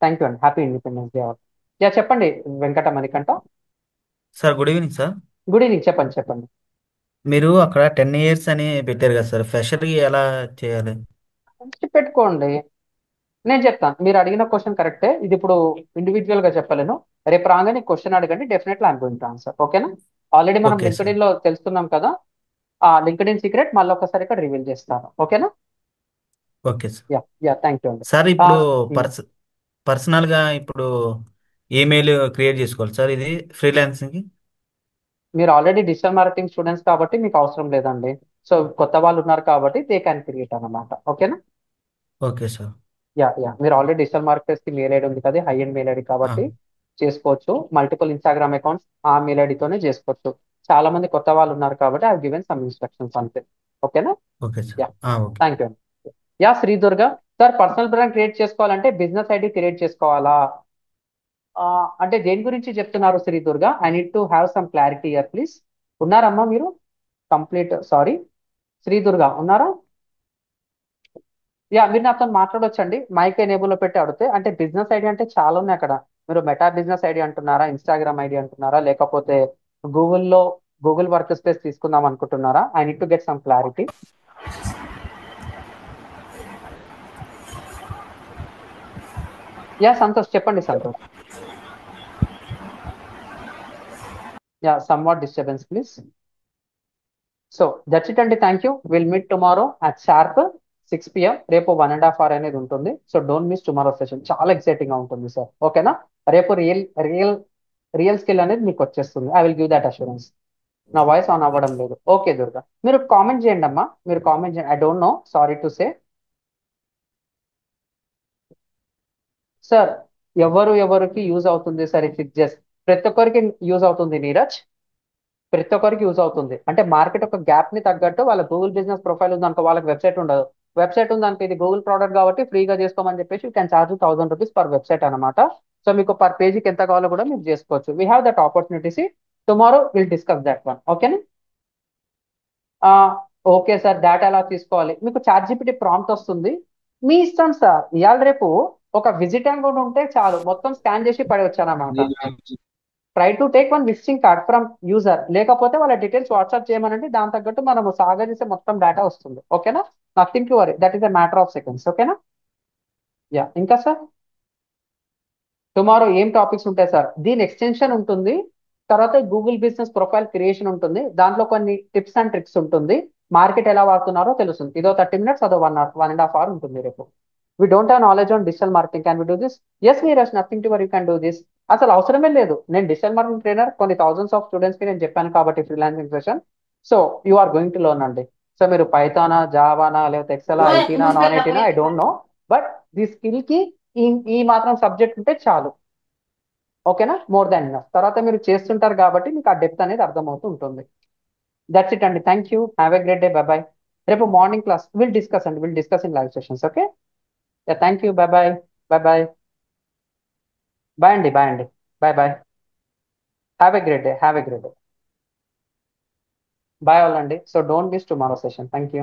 Thank you అండి. Happy independence Day. యా, చెప్పండి Venkata Manikanta. Sir good evening sir. Good evening. చెప్పండి. మీరు అక్కడ 10 years అని పెట్టారు కదా సార్, ఫ్రెషర్కి ఎలా చేయాలి? పెట్టుకోండి, నేను చెప్తాను. మీరు అడిగిన క్వశ్చన్ కరెక్టే. ఇది ఇప్పుడు ఇండివిజువల్ గా చెప్పలేను. రేపు రాగానే క్వశ్చన్ అడగండి, definitely I'm going to answer. ఓకేనా? ఆల్రెడీ మనం ఓకే సార్. లింక్డ్ఇన్ లో తెలుసుకున్నాం కదా, ఆ లింక్డ్ఇన్ సీక్రెట్ మళ్ళీ ఒకసారి ఇక్కడ రివీల్ చేస్తాను. ఓకేనా? Okay sir. Yeah thank you అండి. సార్ ఇప్పుడు పర్సనల్గా ఇప్పుడు ఈమెయిల్ క్రియేట్ చేసుకోవాలి సార్ ఇది ఫ్రీలాన్సింగ్కి? మీరు ఆల్రెడీ డిజిటల్ మార్కెటింగ్ స్టూడెంట్స్ కాబట్టి మీకు అవసరం లేదండి. సో కొత్త వాళ్ళు ఉన్నారు కాబట్టి దే క్యాన్ క్రియేట్ అన్నమాట. ఓకేనా? Okay sir. యా మీరు ఆల్రెడీ డిజిటల్ మార్కెటర్స్ కి మెయిల్ ఐడి ఉంది కదా, హై అండ్ మెయిల్ ఐడి కాబట్టి చేసుకోవచ్చు. మల్టిపుల్ ఇన్స్టాగ్రామ్ అకౌంట్స్ ఆ మెయిల్ ఐడితోనే చేసుకోవచ్చు. చాలా మంది కొత్త వాళ్ళు ఉన్నారు కాబట్టి ఐ గివెన్ సమ్ ఇన్స్ట్రక్షన్స్ అంతే. ఓకేనా? Okay yeah sir. Okay. Thank you అండి. Yeah Sridurga sir, personal brand create చేసుకోవాలంటే బిజినెస్ ఐడి క్రియేట్ చేసుకోవాలా? అంటే దేని గురించి చెప్తున్నారు Sridurga? I need to have some clarity here please. ఉన్నారమ్మా మీరు? కంప్లీట్ సారీ శ్రీదుర్గ ఉన్నారా? యా, మీరు నాతో మాట్లాడొచ్చండి. మైక్ ఎనేబుల్ లో పెట్టి అడిగితే. అంటే బిజినెస్ ఐడి అంటే చాలా ఉన్నాయి అక్కడ. మీరు మెటా బిజినెస్ ఐడి అంటున్నారా, ఇన్స్టాగ్రామ్ ఐడి అంటున్నారా, లేకపోతే గూగుల్లో గూగుల్ వర్క్ స్పేస్ తీసుకుందాం అనుకుంటున్నారా? I need to get some clarity. Yeah Santosh, చెప్పండి Santosh. Yeah, somewhat disturbance please. So that's it అండి. Thank you. Will meet tomorrow at sharp 6 PM. రేపు 1.5 hour అనేది ఉంటుంది. So don't miss tomorrow session. చాలా exciting గా ఉంటుంది సార్. ఓకేనా? రేపు రియల్ స్కిల్ అనేది మీకు వచ్చేస్తుంది. I will give that assurance. నా వాయిస్ ఆన్ అవ్వడం లేదు. ఓకే దుర్గా, మీరు కామెంట్ చేయండి అమ్మా. మీరు కామెంట్ చేయండి. I don't no, sorry to say. Sir ఎవరికి యూజ్ అవుతుంది సార్ ఈ ఫిక్జెస్? ప్రతి ఒక్కరికి యూజ్ అవుతుంది నీరజ్. ప్రతి ఒక్కరికి యూజ్ అవుతుంది. అంటే మార్కెట్ ఒక గ్యాప్ ని తగ్గట్టు వాళ్ళ గూగుల్ బిజినెస్ ప్రొఫైల్ ఉంది అనుకో, వాళ్ళకి వెబ్సైట్ ఉండదు. వెబ్సైట్ ఉంది అనుకో, ఇది గూగుల్ ప్రోడక్ట్ కాబట్టి ఫ్రీగా చేసుకోమని చెప్పేసి you can charge 1000 rupees per website అనమాట. సో మీకు పర్ పేజీకి ఎంత కావాలో కూడా మీరు చేసుకోవచ్చు. We have that opportunities. Tomorrow will discuss that one. ఓకేనా? ఓకే సార్, డేటా ఎలా తీసుకోవాలి? మీకు చాట్ జీపీటీ ప్రాంప్ట్ వస్తుంది. మీ ఇష్టం సార్. ఇవాళ రేపు ఒక విజిటింగ్ కూడా ఉంటే చాలు, మొత్తం స్కాన్ చేసి పడవచ్చు అనమాట. Try to take one visiting card from user. లేకపోతే వాళ్ళ డీటెయిల్స్ వాట్సాప్ చేయమనండి, దాని తగ్గట్టు మనము సాగదీసే మొత్తం డేటా వస్తుంది. ఓకేనా? Nothing to worry, that is a matter of seconds. ఓకేనా? యా, ఇంకా సార్ టుమారో ఏం టాపిక్స్ ఉంటాయి సార్? దీని ఎక్స్టెన్షన్ ఉంటుంది, తర్వాత గూగుల్ బిజినెస్ ప్రొఫైల్ క్రియేషన్ ఉంటుంది, దాంట్లో కొన్ని టిప్స్ అండ్ ట్రిక్స్ ఉంటుంది, మార్కెట్ ఎలా వాడుతున్నారో తెలుస్తుంది. ఇదో 30 minutes, అదో 1 hour 1.5 hour ఉంటుంది రేపు. We don't have knowledge on digital marketing, can we do this? Yes Neeraj, nothing to worry, you can do this. అసలు అవసరమే లేదు. నేను డిజిటల్ మార్కెటింగ్ ట్రైనర్, కొన్ని థౌసండ్స్ ఆఫ్ స్టూడెంట్స్ కి నేను చెప్పాను కాబట్టి freelancing session. So you are going to learn అండి. సో మీరు పైథానా, జావానా, లేకపోతే ఎక్సెల్, ఐటీనా, నాన్ ఐటీనా, I don't know, but the skill కి ఈ మాత్రం సబ్జెక్ట్ ఉంటే చాలు. ఓకేనా? More than enough. తర్వాత మీరు చేస్తుంటారు కాబట్టి మీకు ఆ డెప్త్ అనేది అర్థమవుతూ ఉంటుంది. దట్స్ ఇట్ అండి. Thank you. Have a great day. Bye bye. రేపు morning class will discuss in live sessions. Okay. Thank you. Bye bye. Bye bye. Bye అండి. బాయ్ అండి. Bye bye. Have a great day. Have a great day. Bye all అండి. So don't miss tomorrow session. Thank you.